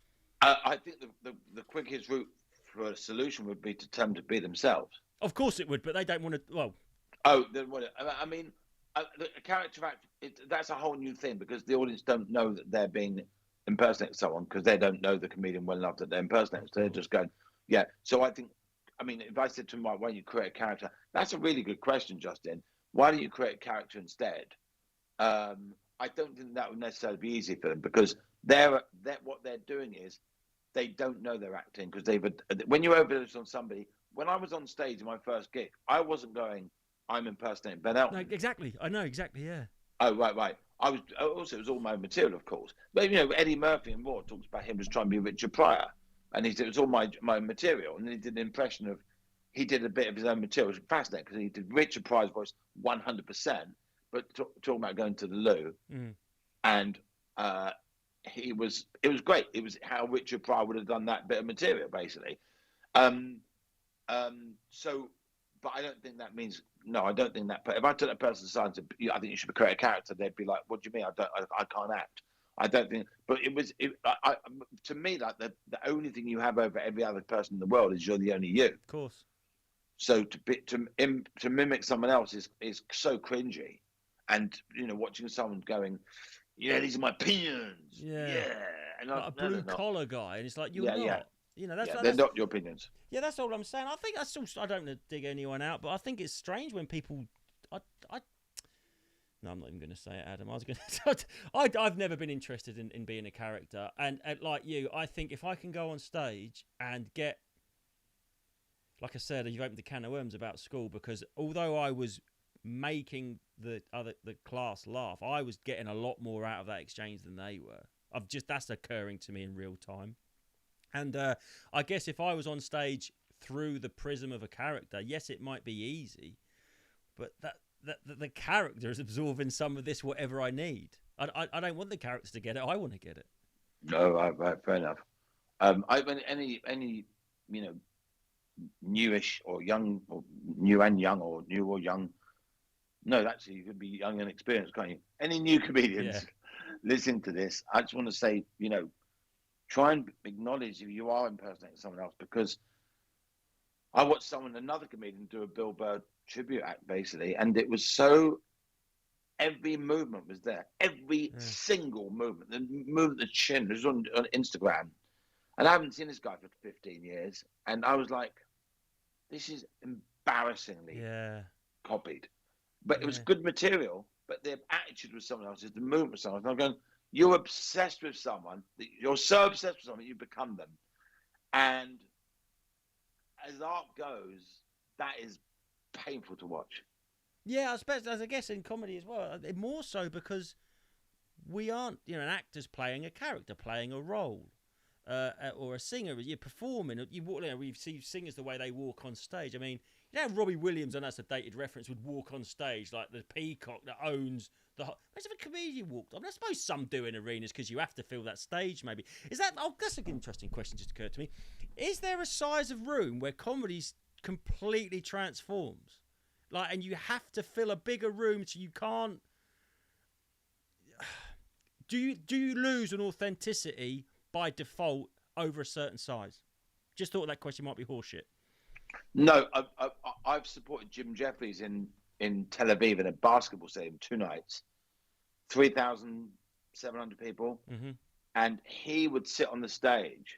I think the quickest route for a solution would be to tell them to be themselves. Of course it would, but they don't want to. Well, then what? I mean, a character act, that's a whole new thing because the audience don't know that they're being impersonating someone because they don't know the comedian well enough that they're impersonating. So they're just going, yeah. So I think, if I said to them, why don't you create a character? That's a really good question, Justin. Why don't you create a character instead? I don't think that would necessarily be easy for them because what they're doing is they don't know they're acting because when you overdose on somebody. When I was on stage in my first gig, I wasn't going, I'm impersonating Ben Elton. No, exactly. I know exactly. Yeah. Oh, right. It was all my material, of course. But Eddie Murphy in Raw talks about him as trying to be Richard Pryor, and he said it was all my material. And then he did an impression of, he did a bit of his own material. It was fascinating because he did Richard Pryor's voice 100%, but talking about going to the loo, and it was great. It was how Richard Pryor would have done that bit of material, basically. But I don't think that means no. I don't think that. But if I took that person aside and said, I think you should create a character, they'd be like, "What do you mean? I can't act." I don't think. But to me, like the only thing you have over every other person in the world is you're the only you. Of course. So to mimic someone else is so cringy, and watching someone going, these are my opinions. Yeah. And like a blue collar guy, and it's like you're not. Yeah. They're not your opinions. Yeah, that's all I'm saying. I think I don't want to dig anyone out, but I think it's strange when people I no, I'm not even going to say it, Adam. I was going to. I've never been interested in being a character, and like you, I think if I can go on stage and get, like I said, you've opened a can of worms about school, because although I was making the class laugh, I was getting a lot more out of that exchange than they were. That's occurring to me in real time, and I guess if I was on stage through the prism of a character, yes, it might be easy, but the character is absorbing some of this, whatever I need. I don't want the character to get it. I want to get it. No, right, fair enough. I mean, any newish or young, or new and young, or new or young. No, actually, you could be young and experienced, can't you? Any new comedians listening to this, I just want to say, try and acknowledge if you are impersonating someone else, because I watched another comedian do a Bill Burr tribute act, basically, and it was every movement was there, every single movement, the movement, the chin. It was on Instagram, and I haven't seen this guy for 15 years, and I was like, this is embarrassingly copied, but it was good material. But the attitude was someone else's, the movement was someone else. And I'm going, you're obsessed with someone. You're so obsessed with someone, you become them. And as art goes, that is painful to watch. Yeah, I guess in comedy as well. More so because we aren't, an actor's playing a character, playing a role, or a singer. You're performing. We see singers the way they walk on stage. I mean, Robbie Williams, and that's a dated reference, would walk on stage like the peacock that owns the. Whereas if a comedian walked, I suppose some do in arenas because you have to fill that stage. Maybe that's an interesting question just occurred to me. Is there a size of room where comedy's completely transforms? And you have to fill a bigger room, so you can't. Do you lose an authenticity by default over a certain size? Just thought that question might be horseshit. No, I've supported Jim Jeffries in Tel Aviv in a basketball stadium 2 nights, 3,700 people, and he would sit on the stage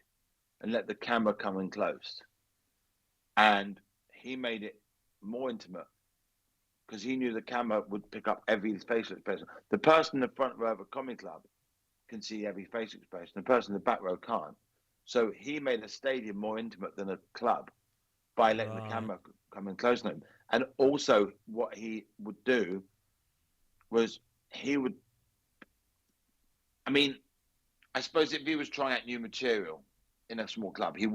and let the camera come in close, and he made it more intimate, because he knew the camera would pick up every facial expression. The person in the front row of a comedy club can see every facial expression. The person in the back row can't. So he made a stadium more intimate than a club by letting the camera come in close to him. And also what he would do was I suppose if he was trying out new material in a small club, he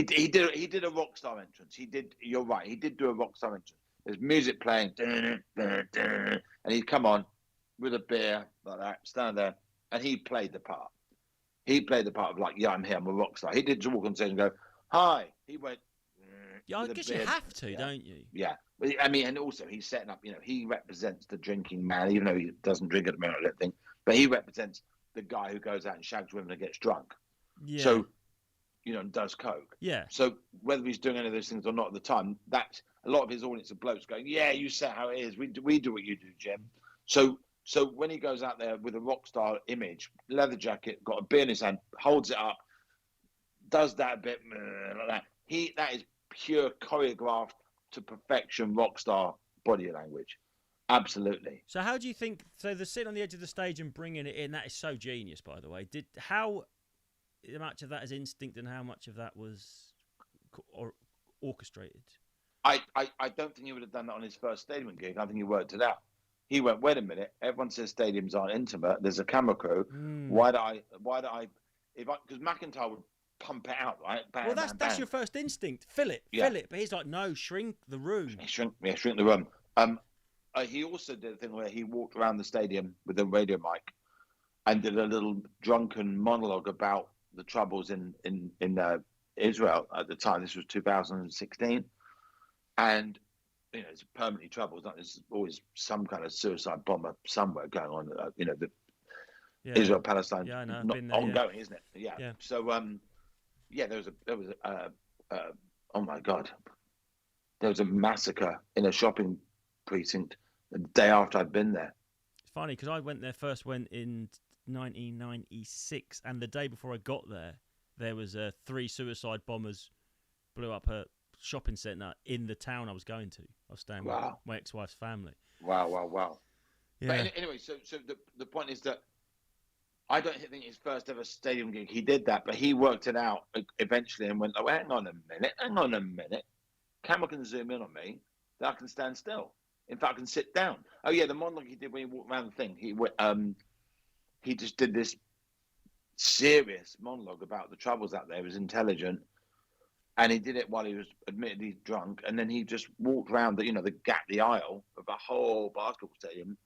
did a rock star entrance. You're right, he did do a rock star entrance. There's music playing, and he'd come on with a beer like that, stand there, and he played the part. He played the part of like, yeah, I'm here, I'm a rock star. He did walk on stage and go, hi. He went. Yeah, I guess you have to, don't you? Yeah, I mean, and also he's setting up. He represents the drinking man, even though he doesn't drink at the moment, I don't think. But he represents the guy who goes out and shags women and gets drunk. Yeah. So, and does coke. Yeah. So whether he's doing any of those things or not at the time, that's a lot of his audience are blokes going, yeah, you say how it is. We do what you do, Jim. So when he goes out there with a rock star image, leather jacket, got a beer in his hand, holds it up, does that a bit like that. That is pure choreographed to perfection rock star body language. Absolutely. So how do you think? So the sitting on the edge of the stage and bringing it in, that is so genius, by the way. How much of that is instinct and how much of that was orchestrated? I don't think he would have done that on his first stadium gig. I think he worked it out. He went, wait a minute, everyone says stadiums aren't intimate. There's a camera crew. Why do I, because McIntyre would pump it out, right? Bam, well, that's your first instinct. Fill it. But he's like, no, shrink the room. Shrink the room. He also did a thing where he walked around the stadium with a radio mic and did a little drunken monologue about the troubles in Israel at the time. This was 2016, and it's permanently troubles. There's always some kind of suicide bomber somewhere going on. Israel Palestine, not ongoing, isn't it? Yeah. So there was oh my God, there was a massacre in a shopping precinct the day after I'd been there. It's funny because I went in 1996, and the day before I got there was 3 suicide bombers blew up a shopping centre in the town I was going to. I was staying with my ex-wife's family. Wow. Yeah. But anyway, so the point is that I don't think his first ever stadium gig, he did that, but he worked it out eventually and went, oh, hang on a minute. Camera can zoom in on me, that I can stand still. In fact, I can sit down. Oh, yeah, the monologue he did when he walked around the thing, he just did this serious monologue about the troubles out there. He was intelligent, and he did it while he was admittedly drunk, and then he just walked around the aisle of a whole basketball stadium,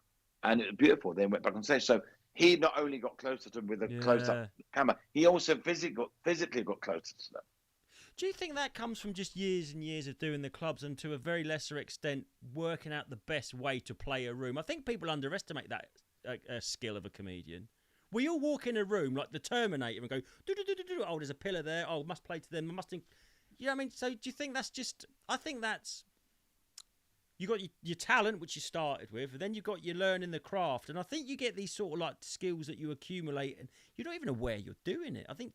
and it was beautiful. Then went back on stage. So he not only got closer to them with a close-up camera, he also physically got closer to them. Do you think that comes from just years and years of doing the clubs and to a very lesser extent working out the best way to play a room? I think people underestimate that skill of a comedian. We all walk in a room like the Terminator and go, do-do-do-do-do. Oh, there's a pillar there. Oh, must play to them. You know what I mean? So do you think that's just... I think that's... You got your talent, which you started with, and then you got your learning the craft. And I think you get these sort of like skills that you accumulate and you're not even aware you're doing it. I think...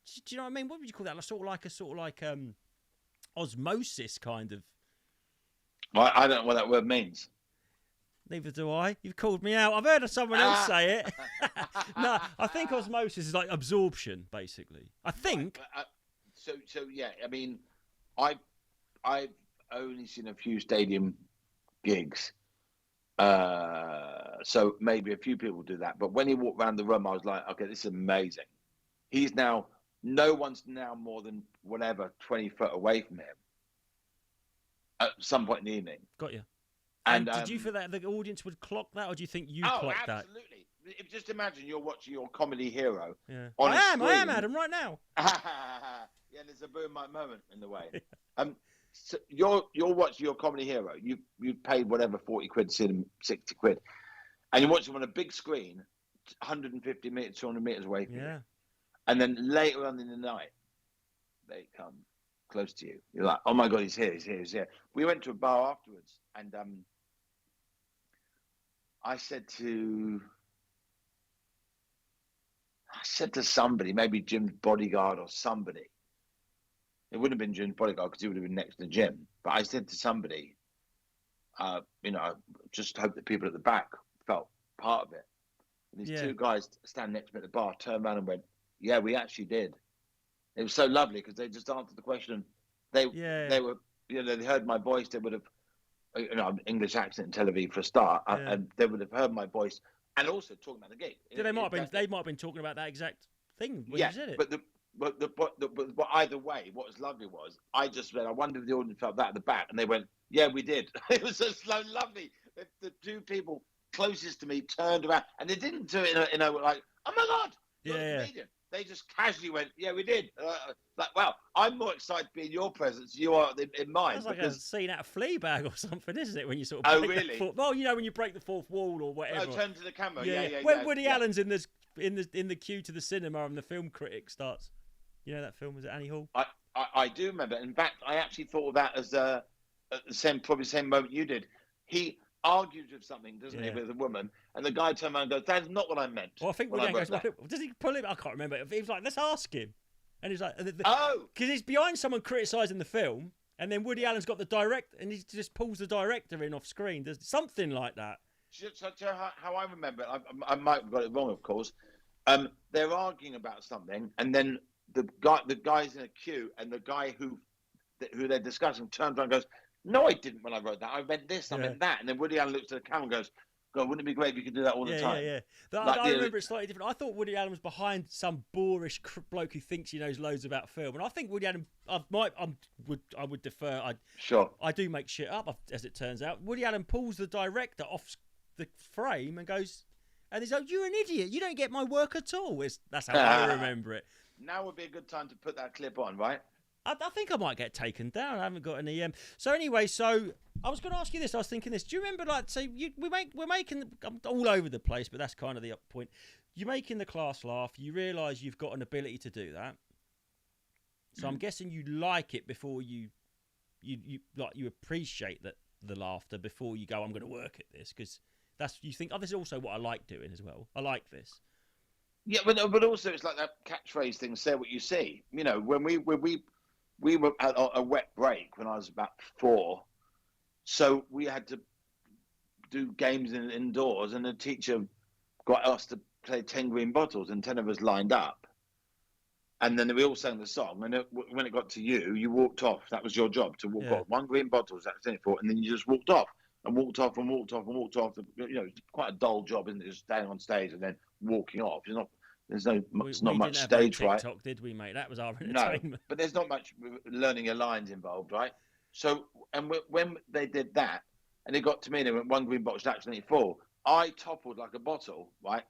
Do you know what I mean? What would you call that? Sort of like osmosis kind of. Well, I don't know what that word means. Neither do I. You've called me out. I've heard of someone else say it. No, I think osmosis is like absorption, basically. I think. Right, so yeah. I mean, I've only seen a few stadium gigs, so maybe a few people do that. But when he walked around the room, I was like, okay, this is amazing. No one's now more than 20 foot away from him at some point in the evening. Got you. And did you feel that the audience would clock that, or do you think you clocked that? Absolutely. Just imagine you're watching your comedy hero. Yeah. On I am, Adam, right now. Yeah, there's a boom mic moment in the way. So you're watching your comedy hero. You've paid whatever 40 quid to see them, 60 quid, and you're watching them on a big screen, 150 meters, 200 meters away from you. And then later on in the night, they come close to you. You're like, oh my God, he's here. We went to a bar afterwards, and I said to somebody, maybe Jim's bodyguard or somebody. It wouldn't have been Jim's bodyguard because he would have been next to Jim. But I said to somebody, just hope that people at the back felt part of it. And these two guys standing next to me at the bar turned around and went, yeah, we actually did. It was so lovely because they just answered the question. They were, they heard my voice. They would have, English accent in Tel Aviv for a start, and they would have heard my voice and also talking about the gig. They might have been talking about that exact thing when you said it. But either way, what was lovely was I just read. I wondered if the audience felt that at the back, and they went, yeah, we did. It was so lovely. The two people closest to me turned around, and they didn't do it in a like, oh my God, you're a comedian. They just casually went, yeah, we did. Wow, I'm more excited to be in your presence than you are in mine. That's like a scene out of Fleabag or something, isn't it? When you sort of break when you break the fourth wall or whatever. Oh, turn to the camera. When Woody Allen's in the queue to the cinema and the film critic starts. You know that film? Was it Annie Hall? I do remember. In fact, I actually thought of that as at the same moment you did. He argues with something, doesn't he, with a woman, and the guy turns around and goes, "That's not what I meant." Well, I think Woody Allen goes, does he pull him? I can't remember. He was like, "Let's ask him," and he's like, "Oh," because he's behind someone criticising the film, and then Woody Allen's got the direct, and he just pulls the director in off screen. Does something like that. So how I remember it, I might have got it wrong, of course. They're arguing about something, and then the guy's in a queue, and the guy who they're discussing turns around and goes, "No, I didn't when I wrote that. I meant this, I meant that." And then Woody Allen looks at the camera and goes, "God, wouldn't it be great if you could do that all the time?" Yeah. I remember it slightly different. I thought Woody Allen was behind some boorish bloke who thinks he knows loads about film, and I think Woody Allen, I would defer. Sure. I do make shit up, as it turns out. Woody Allen pulls the director off the frame and goes, and he's like, "You're an idiot. You don't get my work at all." That's how I remember it. Now would be a good time to put that clip on, right? I think I might get taken down. I haven't got any. So anyway, I was going to ask you this. I was thinking this. Do you remember, we're making? I'm all over the place, but that's kind of the point. You're making the class laugh. You realise you've got an ability to do that. So I'm guessing you like it before you appreciate the laughter before you go, I'm going to work at this, because you think, this is also what I like doing as well. I like this. Yeah, but also it's like that catchphrase thing. Say what you see. When we we were at a wet break when I was about 4, so we had to do games indoors, and the teacher got us to play 10 green bottles, and 10 of us lined up. And then we all sang the song. And when it got to you, you walked off. That was your job, to walk off. 1 green bottle, that's it for. And then you just walked off and walked off and walked off and walked off. You know, it's quite a dull job, isn't it? Just staying on stage and then walking off. There's not much stage right. TikTok, did we, mate? That was our entertainment. No, but there's not much learning your lines involved, right? So, and when they did that, and they got to me, and they went 1 green bottle, accidentally full. I toppled like a bottle, right?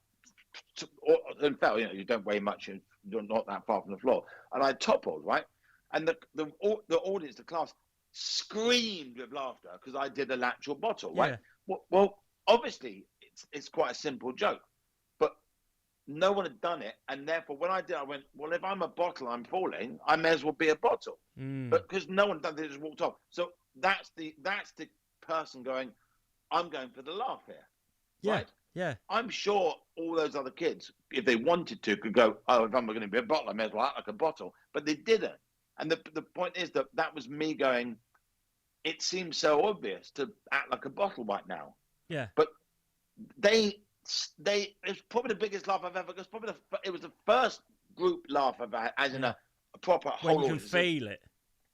And fell. You know, you don't weigh much, and you're not that far from the floor. And I toppled, right? And the audience, the class, screamed with laughter because I did a lateral bottle, right? Well, obviously, it's quite a simple joke, but no one had done it, and therefore, when I did, I went, well, if I'm a bottle, I'm falling, I may as well be a bottle, but because no one done it, they just walked off. So that's the person going, I'm going for the laugh here, right? Yeah. I'm sure all those other kids, if they wanted to, could go, oh, if I'm going to be a bottle, I may as well act like a bottle. But they didn't. And the point is that was me going, it seems so obvious to act like a bottle right now. Yeah. But it's probably the biggest laugh I've ever, it was the first group laugh I've had, as in a proper whole when you can audience, feel it.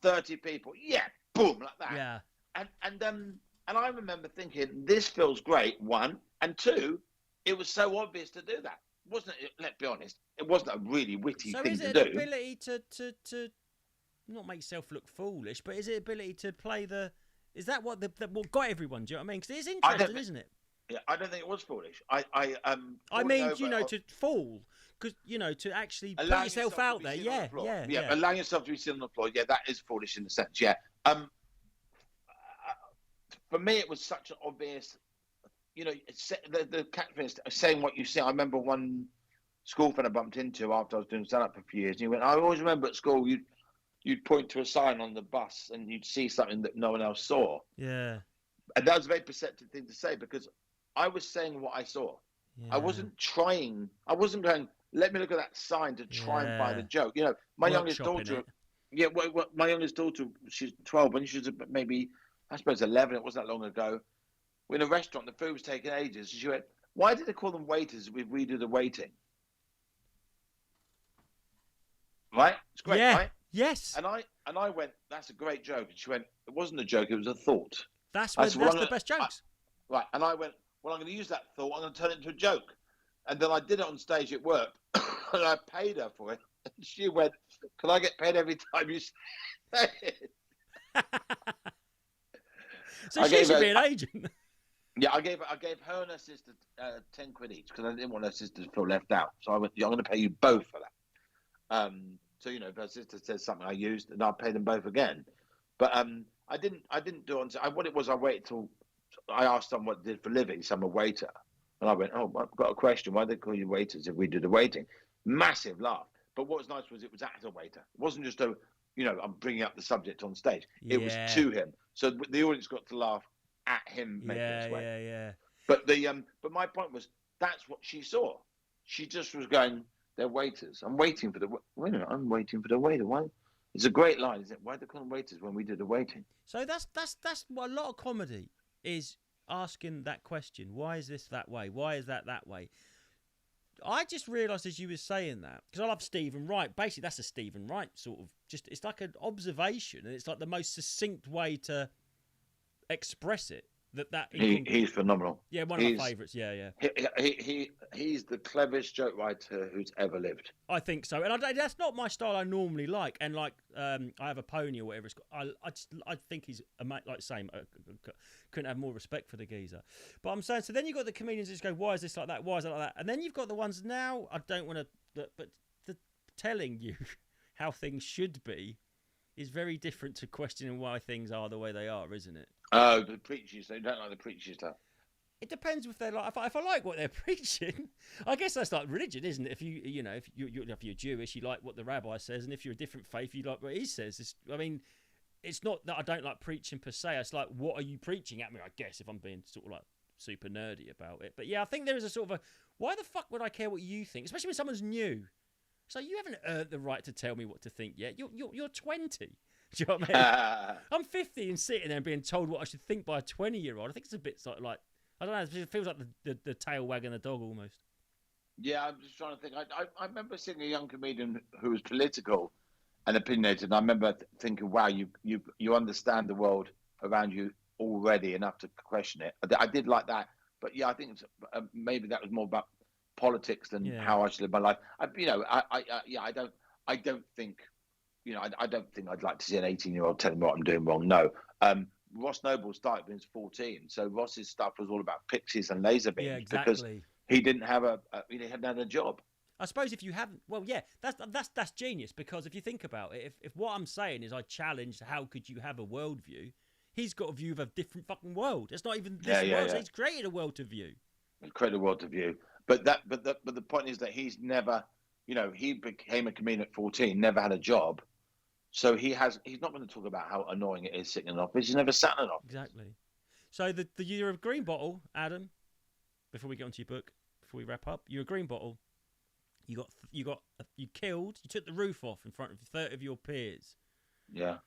30 people. Yeah. Boom, like that. Yeah. And I remember thinking, this feels great, 1, and 2, it was so obvious to do that. Wasn't it? Let's be honest, it wasn't a really witty thing to do. So is it an ability to not make yourself look foolish, but is it ability to play the... Is that what what got everyone, do you know what I mean? Because it's interesting, isn't it? Yeah, I don't think it was foolish. I mean, you know, to fall, because, you know, to actually put yourself out there. Yeah. Allowing yourself to be sitting on the floor. Yeah, that is foolish in a sense. Yeah. For me, it was such an obvious, you know, the catchphrase, saying what you see. I remember one school friend I bumped into after I was doing stand-up for a few years, and he went, I always remember at school, you'd point to a sign on the bus and you'd see something that no one else saw. Yeah. And that was a very perceptive thing to say, because I was saying what I saw. Yeah. I wasn't going, let me look at that sign to try and find a joke. You know, my youngest daughter, my youngest daughter, she's 12, when she was maybe, I suppose 11, it wasn't that long ago. We're in a restaurant, the food was taking ages. She went, why did they call them waiters if we do the waiting? Right? It's great, right? Yes. And I went, that's a great joke. And she went, it wasn't a joke, it was a thought. That's the best jokes. Right. And I went, well, I'm going to use that thought, I'm going to turn it into a joke. And then I did it on stage at work, and I paid her for it. And she went, can I get paid every time you say it? So she should be an agent. Yeah, I gave her and her sister 10 quid each, because I didn't want her sister to feel left out. So I went, I'm going to pay you both for that. So, you know, if her sister says something I used, then I'll pay them both again. But I didn't do it on. What it was, I waited till I asked someone what they did for a living, some a waiter, and I went, oh, I've got a question. Why do they call you waiters if we do the waiting? Massive laugh. But what was nice was it was as a waiter. It wasn't just I'm bringing up the subject on stage. It was to him. So the audience got to laugh at him making his way. Yeah. But but my point was, that's what she saw. She just was going, they're waiters. I'm waiting for the waiter. Why? It's a great line, isn't it? Why do they call them waiters when we do the waiting? So that's what a lot of comedy is, asking that question. Why is this that way? Why is that way? I just realised as you were saying that, because I love Stephen Wright. Basically, that's a Stephen Wright sort of, it's like an observation, and it's like the most succinct way to express it. He's phenomenal. Yeah, one of my favourites. Yeah. He's the cleverest joke writer who's ever lived. I think so, and that's not my style. I normally like, and like I have a pony or whatever it's called. I think he's like same. Couldn't have more respect for the geezer. But I'm saying, so then you've got the comedians that just go, why is this like that? Why is that like that? And then you've got the ones now. I don't want to, but the telling you how things should be is very different to questioning why things are the way they are, isn't it? Oh, the preachers, they don't like the preachers stuff. It depends if they like. If I like what they're preaching, I guess that's like religion, isn't it? If you're Jewish, you like what the rabbi says, and if you're a different faith, you like what he says. It's not that I don't like preaching per se. It's like, what are you preaching at me? I guess, if I'm being sort of like super nerdy about it. But yeah, I think there is a sort of a, why the fuck would I care what you think, especially when someone's new? So you haven't earned the right to tell me what to think yet. You're 20. Do you know what I mean? I'm 50 and sitting there and being told what I should think by a 20-year-old. I think it's a bit like I don't know. It feels like the tail wagging the dog almost. Yeah, I'm just trying to think. I remember seeing a young comedian who was political and opinionated. And I remember thinking, wow, you understand the world around you already enough to question it. I did like that. But yeah, I think maybe that was more about politics than how I should live my life. I don't think, I don't think I'd like to see an 18-year-old telling me what I'm doing wrong. No. Ross Noble started when he was 14. So Ross's stuff was all about pixies and laser beams. Yeah, exactly. Because he didn't have he hadn't had a job. I suppose if you haven't, well, yeah, that's genius, because if you think about it, if what I'm saying is I challenge how could you have a worldview, he's got a view of a different fucking world. It's not even this world. So he's created a world to view. He's created a world to view. But the point is that he's never, he became a comedian at 14, never had a job. So he's not going to talk about how annoying it is sitting in an office. He's never sat in an office. Exactly. So the year of green bottle, Adam, before we get onto your book, before we wrap up, you're a green bottle. You took the roof off in front of 30 of your peers. Yeah.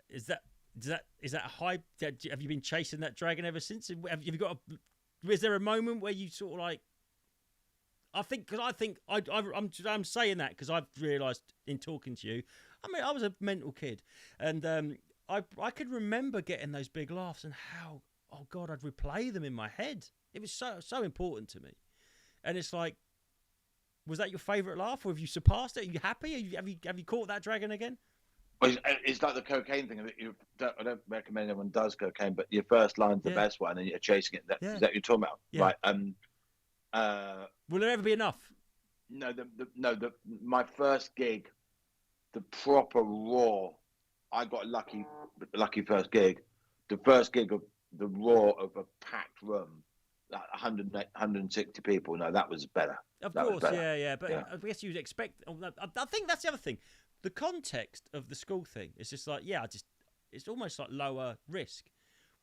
Is that a high? Have you been chasing that dragon ever since? Have you got? Is there a moment where you sort of like? I'm saying that because I've realised in talking to you. I mean, I was a mental kid, and I could remember getting those big laughs and how, oh God, I'd replay them in my head. It was so important to me, and it's like, was that your favourite laugh, or have you surpassed it? Are you happy? Have you caught that dragon again? Well, it's like the cocaine thing. I don't recommend anyone does cocaine, but your first line's the best one, and you're chasing it. Is that what you're talking about? Yeah. Right. Will there ever be enough? No. My first gig, the proper raw. I got lucky first gig. The first gig of the raw of a packed room, like 160 people. No, that was better. Of course, yeah. But I guess you'd expect. I think that's the other thing. The context of the school thing is just like, it's almost like lower risk.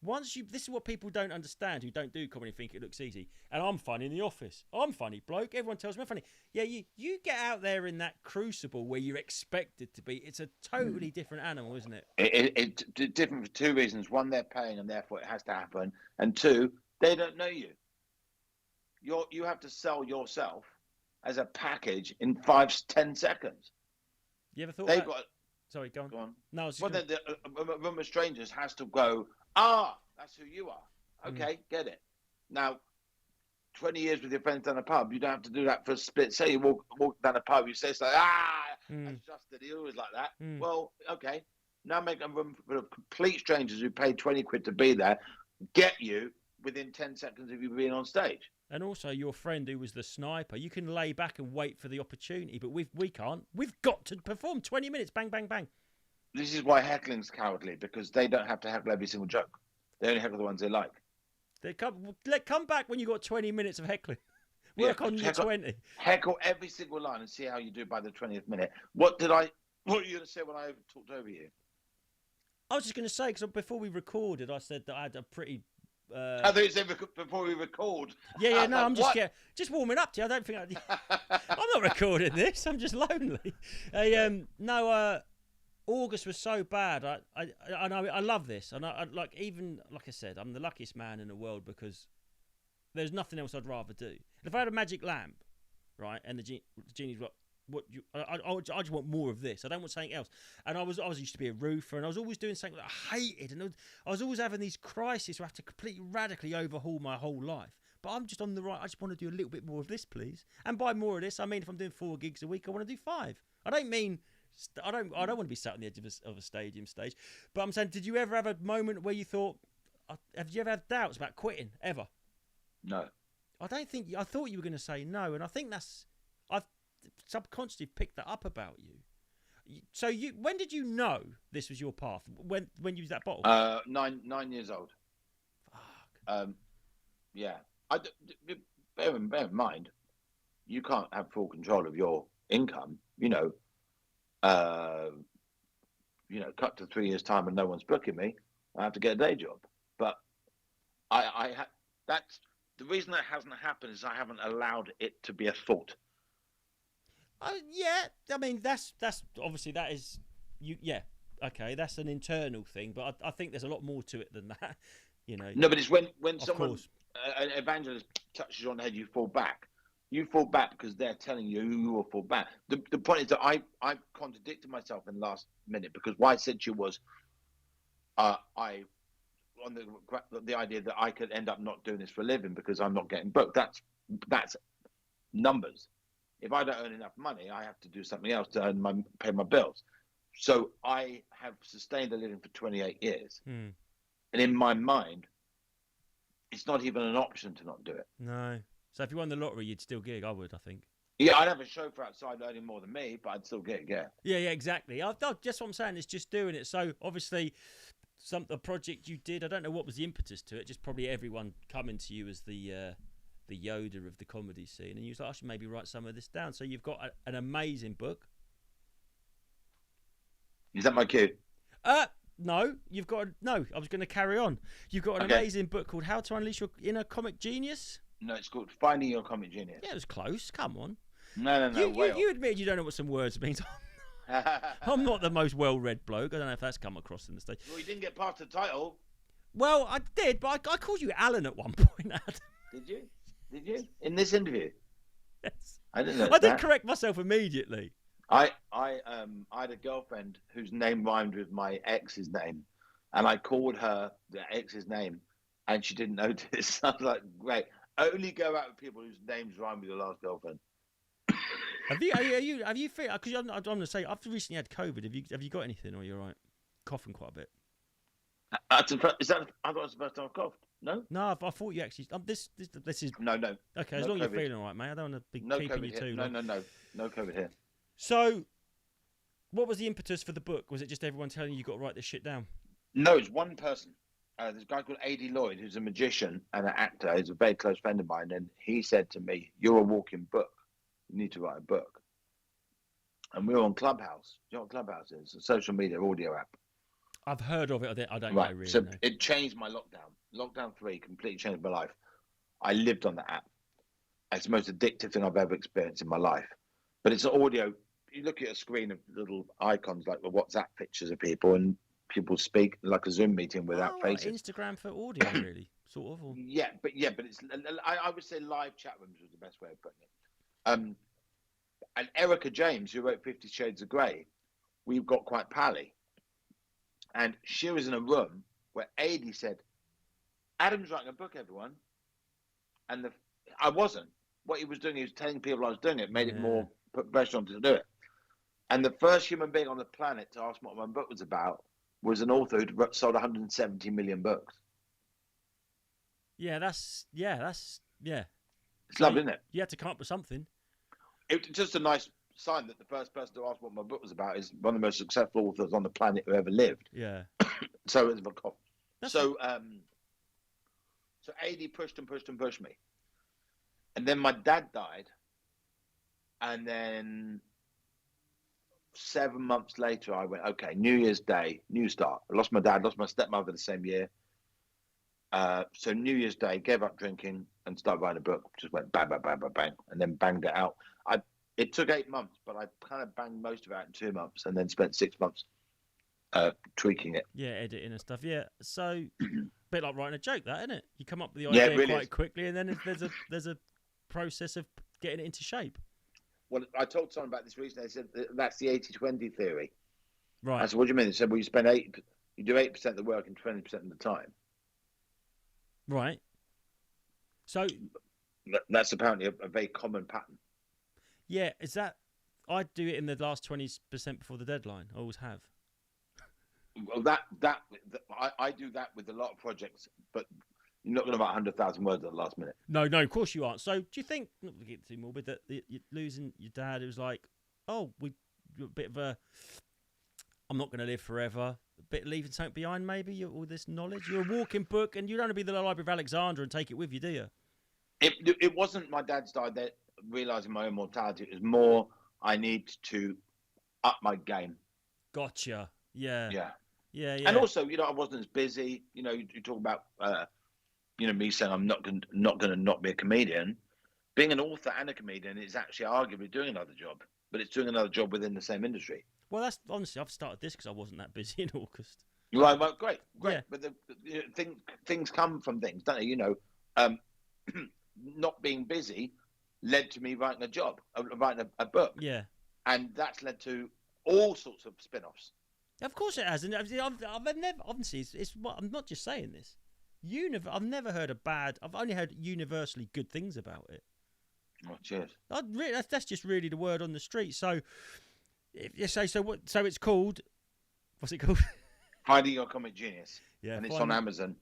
This is what people don't understand who don't do comedy, think it looks easy. And I'm funny in the office. I'm funny, bloke. Everyone tells me I'm funny. Yeah, you get out there in that crucible where you're expected to be. It's a totally different animal, isn't it? It's different for two reasons. One, they're paying, and therefore it has to happen. And two, they don't know you. You have to sell yourself as a package in 5-10 seconds. You ever thought Sorry, go on. No, a room of strangers has to go, that's who you are. Okay, get it. Now, 20 years with your friends down a pub, you don't have to do that for a split. Say you walk down a pub, you say, that's Justin, he always like that. Well, okay. Now make a room full of complete strangers who paid 20 quid to be there, get you within 10 seconds of you being on stage. And also your friend who was the sniper, you can lay back and wait for the opportunity, but we can't. We've got to perform 20 minutes, bang, bang, bang. This is why heckling's cowardly, because they don't have to heckle every single joke. They only heckle the ones they like. Come back when you got 20 minutes of heckling. Work on your 20. Heckle every single line and see how you do by the 20th minute. What were you going to say when I talked over you? I was just going to say, because before we recorded, I said that I had a pretty... I thought you said before we record. Yeah, no, I'm just warming up to you. I don't think I'm not recording this. I'm just lonely. August was so bad. I love this, and I said, I'm the luckiest man in the world because there's nothing else I'd rather do. If I had a magic lamp, right, and the genie's like, I just want more of this. I don't want something else. And I used to be a roofer, and I was always doing something that I hated, and I was always having these crises where I have to completely radically overhaul my whole life. But I'm just on the right. I just want to do a little bit more of this, please. And by more of this, I mean if I'm doing 4 gigs a week, I want to do 5. I don't mean I don't want to be sat on the edge of a stadium stage. But I'm saying, did you ever have a moment where you thought? Have you ever had doubts about quitting ever? No. I thought you were going to say no, and I think I've subconsciously picked that up about you. So when did you know this was your path? When you used that bottle? 9 years old. Fuck. Yeah. Bear in mind, you can't have full control of your income. Cut to 3 years' time and no one's booking me. I have to get a day job. But that's the reason that hasn't happened is I haven't allowed it to be a thought. Yeah, I mean that's obviously that is you. Yeah, okay, that's an internal thing, but I think there's a lot more to it than that. You know. No, but it's when Of someone, course. an evangelist touches you on the head, you fall back. You fall back because they're telling you you will fall back. The point is that I contradicted myself in the last minute, because what I said to you was, I on the idea that I could end up not doing this for a living because I'm not getting booked. That's numbers. If I don't earn enough money, I have to do something else to pay my bills. So I have sustained a living for 28 years, Hmm. and in my mind, it's not even an option to not do it. No. So if you won the lottery, you'd still gig. I would. I think. Yeah, I'd have a chauffeur outside earning more than me, but I'd still gig. Yeah. Yeah, exactly. Just what I'm saying is just doing it. So obviously, the project you did, I don't know what was the impetus to it. Just probably everyone coming to you as the Yoda of the comedy scene, and you was like, I should maybe write some of this down. So you've got an amazing book. Is that my cue? No, you've got no. I was going to carry on. You've got an amazing book called How to Unleash Your Inner Comic Genius. No, it's called Finding Your Comic Genius. Yeah, it was close. Come on. No. You admit you don't know what some words mean. I'm not the most well-read bloke. I don't know if that's come across in the stage. Well, you didn't get past the title. Well, I did, but I called you Alan at one point, Adam. Did you? Did you? In this interview? Yes. I didn't know. I did correct myself immediately. I had a girlfriend whose name rhymed with my ex's name, and I called her the ex's name, and she didn't notice. I was like, great. Only go out with people whose names rhyme with your last girlfriend. Have you feel? Because I'm going to say I've recently had COVID. Have you got anything, or you're right? Coughing quite a bit. Is that? I thought it was the first time I've coughed. No. No, I thought you actually. This is No. okay. As No long as you're COVID. feeling all right, mate. I don't want to be No keeping COVID you here. too long. No COVID here. So, what was the impetus for the book? Was it just everyone telling you got to write this shit down? No, it's one person. There's a guy called A.D. Lloyd, who's a magician and an actor. He's a very close friend of mine, and he said to me, "You're a walking book. You need to write a book." And we were on Clubhouse. Do you know what Clubhouse is? It's a social media audio app. I've heard of it. I don't Right. know really. So no. it changed my lockdown. Lockdown 3 completely changed my life. I lived on the app. It's the most addictive thing I've ever experienced in my life. But it's an audio. You look at a screen of little icons like the WhatsApp pictures of people, and people speak like a Zoom meeting without faces. Instagram for audio, really, sort of. Or... Yeah, but it's. I would say live chat rooms was the best way of putting it. And Erica James, who wrote 50 Shades of Grey, we've got quite pally. And she was in a room where Adi said, "Adam's writing a book, everyone." And I wasn't. What he was doing, he was telling people I was doing it, made it more, put pressure on to do it. And the first human being on the planet to ask what my book was about was an author who'd sold 170 million books. Yeah, that's. It's So lovely, isn't it? You had to come up with something. It's just a nice sign that the first person to ask what my book was about is one of the most successful authors on the planet who ever lived. Yeah. So it's a cough. So AD pushed me. And then my dad died. And then 7 months later, I went, okay, New Year's Day, new start. I lost my dad, lost my stepmother the same year. So New Year's Day, gave up drinking and started writing a book. Just went bang, bang, bang, bang, bang, and then banged it out. It took 8 months, but I kind of banged most of it out in 2 months, and then spent 6 months tweaking it. Yeah, editing and stuff. Yeah, so a bit like writing a joke, that isn't it? You come up with the idea really quite quickly, and then there's a process of getting it into shape. Well, I told someone about this recently. They said that's the 80-20 theory. Right. I said, what do you mean? They said, well, you do 8% of the work and 20% of the time. Right. So that's apparently a very common pattern. Yeah, is that? I do it in the last 20% before the deadline. I always have. Well, I do that with a lot of projects, but you're not going to write 100,000 words at the last minute. No, of course you aren't. So do you think, not to get too morbid, that you're losing your dad, it was like, oh, you're a bit of a, I'm not going to live forever, a bit leaving something behind maybe, all this knowledge? You're a walking book, and you don't want to be the Library of Alexandria and take it with you, do you? It wasn't my dad's died that realising my own mortality. It was more, I need to up my game. Gotcha. Yeah. Yeah. And also, I wasn't as busy. You talk about, me saying I'm not going to not be a comedian. Being an author and a comedian is actually arguably doing another job but it's doing another job within the same industry. Well, that's honestly, I've started this because I wasn't that busy in August. Right, well, great. Yeah. But things come from things, don't they? Not being busy led to me writing a book, Yeah. and that's led to all sorts of spin-offs. Of course it has, and I've never obviously I'm not just saying this. I've never heard a bad. I've only heard universally good things about it. Oh, cheers. That's just really the word on the street. So, if you say so, so it's called. What's it called? Finding Your Comic Genius. Yeah, and it's on Amazon.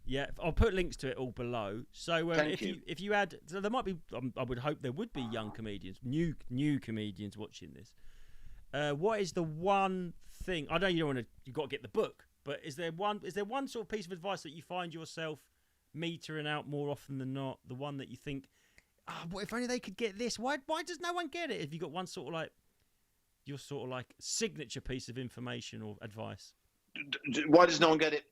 Yeah, I'll put links to it all below. So if you add, so there might be. I would hope there would be young comedians, new comedians watching this. What is the one thing? I know you don't want to. You got to get the book, but is there one sort of piece of advice that you find yourself metering out more often than not? The one that you think, what if only they could get this? Why does no one get it? Have you got one sort of like your sort of like signature piece of information or advice? Why does no one get it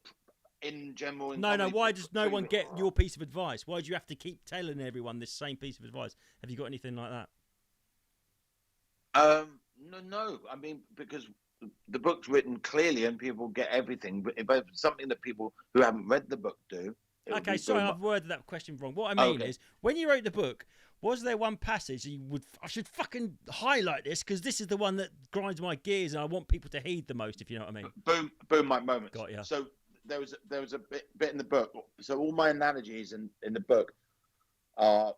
in general? No. Why does no one get your piece of advice? Why do you have to keep telling everyone this same piece of advice? Have you got anything like that? No. I mean, because the book's written clearly and people get everything. But if it's something that people who haven't read the book do. Okay, sorry, I've worded that question wrong. What I mean is, when you wrote the book, was there one passage I should fucking highlight this because this is the one that grinds my gears and I want people to heed the most, if you know what I mean? Boom, my moments. Got ya. So there was a bit in the book. So all my analogies in the book are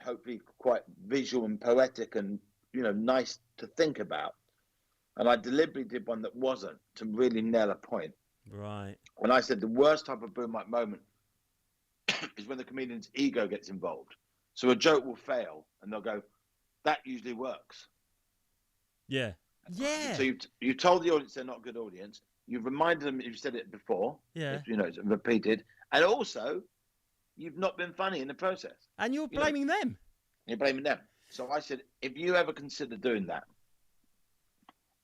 hopefully quite visual and poetic and nice to think about. And I deliberately did one that wasn't to really nail a point. Right. When I said the worst type of boom mic moment is when the comedian's ego gets involved. So a joke will fail and they'll go, that usually works. Yeah. Yeah. So you told the audience they're not a good audience. You've reminded them you've said it before. Yeah. It's repeated. And also, you've not been funny in the process. And you're blaming them. You're blaming them. So I said, if you ever consider doing that,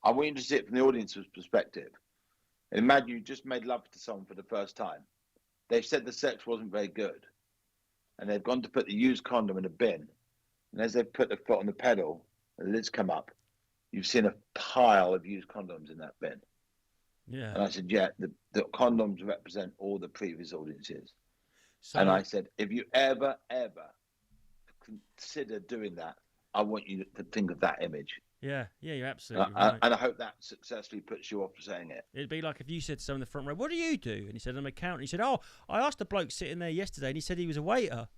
I want you to see it from the audience's perspective. And imagine you just made love to someone for the first time. They've said the sex wasn't very good. And they've gone to put the used condom in a bin. And as they've put their foot on the pedal, and the lids come up, you've seen a pile of used condoms in that bin. Yeah. And I said, yeah, the condoms represent all the previous audiences. So, and I said, if you ever consider doing that, I want you to think of that image. Yeah, you're absolutely right. And I hope that successfully puts you off saying it. It'd be like if you said to someone in the front row, what do you do? And he said, I'm an accountant. He said, I asked a bloke sitting there yesterday and he said he was a waiter.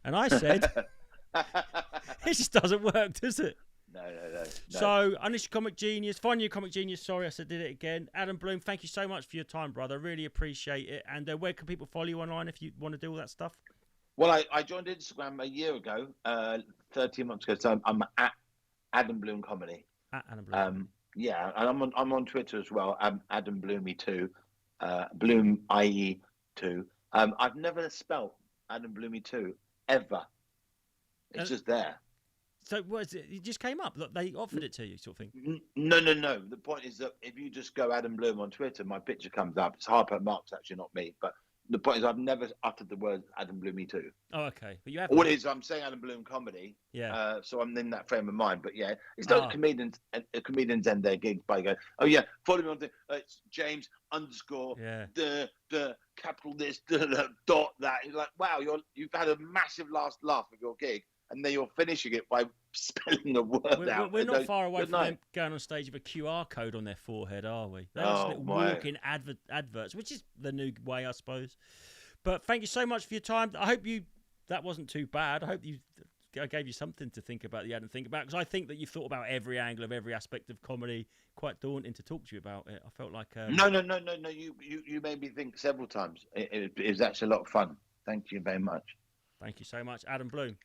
And I said, it just doesn't work, does it? No. So, Unleash Your Comic Genius, Find Your Comic Genius. Sorry, I said did it again. Adam Bloom, thank you so much for your time, brother. Really appreciate it. And where can people follow you online if you want to do all that stuff? Well, I joined Instagram a year ago, 13 months ago. So I'm at Adam Bloom Comedy. At Adam Bloom. Yeah, and I'm on Twitter as well. I'm Adam Bloomy 2, Bloom IE 2. I've never spelt Adam Bloomy 2 ever. It's just there. So what is it? It just came up. Look, they offered it to you, sort of thing. No. The point is that if you just go Adam Bloom on Twitter, my picture comes up. It's Harper Marks, actually, not me. But the point is, I've never uttered the word Adam Bloomy 2. Oh, okay. But you have. All it is, I'm saying Adam Bloom Comedy. Yeah. So I'm in that frame of mind. But yeah, it's not comedians end their gigs by going, oh yeah, follow me on the it's James _ the capital this dot that. You're like, wow, you've had a massive last laugh of your gig. And then you're finishing it by spelling the word out. We're not far away from them going on stage with a QR code on their forehead, are we? They're just little walking adverts, which is the new way, I suppose. But thank you so much for your time. I hope that wasn't too bad. I hope I gave you something to think about that you hadn't think about, because I think that you've thought about every angle of every aspect of comedy. Quite daunting to talk to you about it. I felt like no. You made me think several times. It was actually a lot of fun. Thank you very much. Thank you so much, Adam Bloom.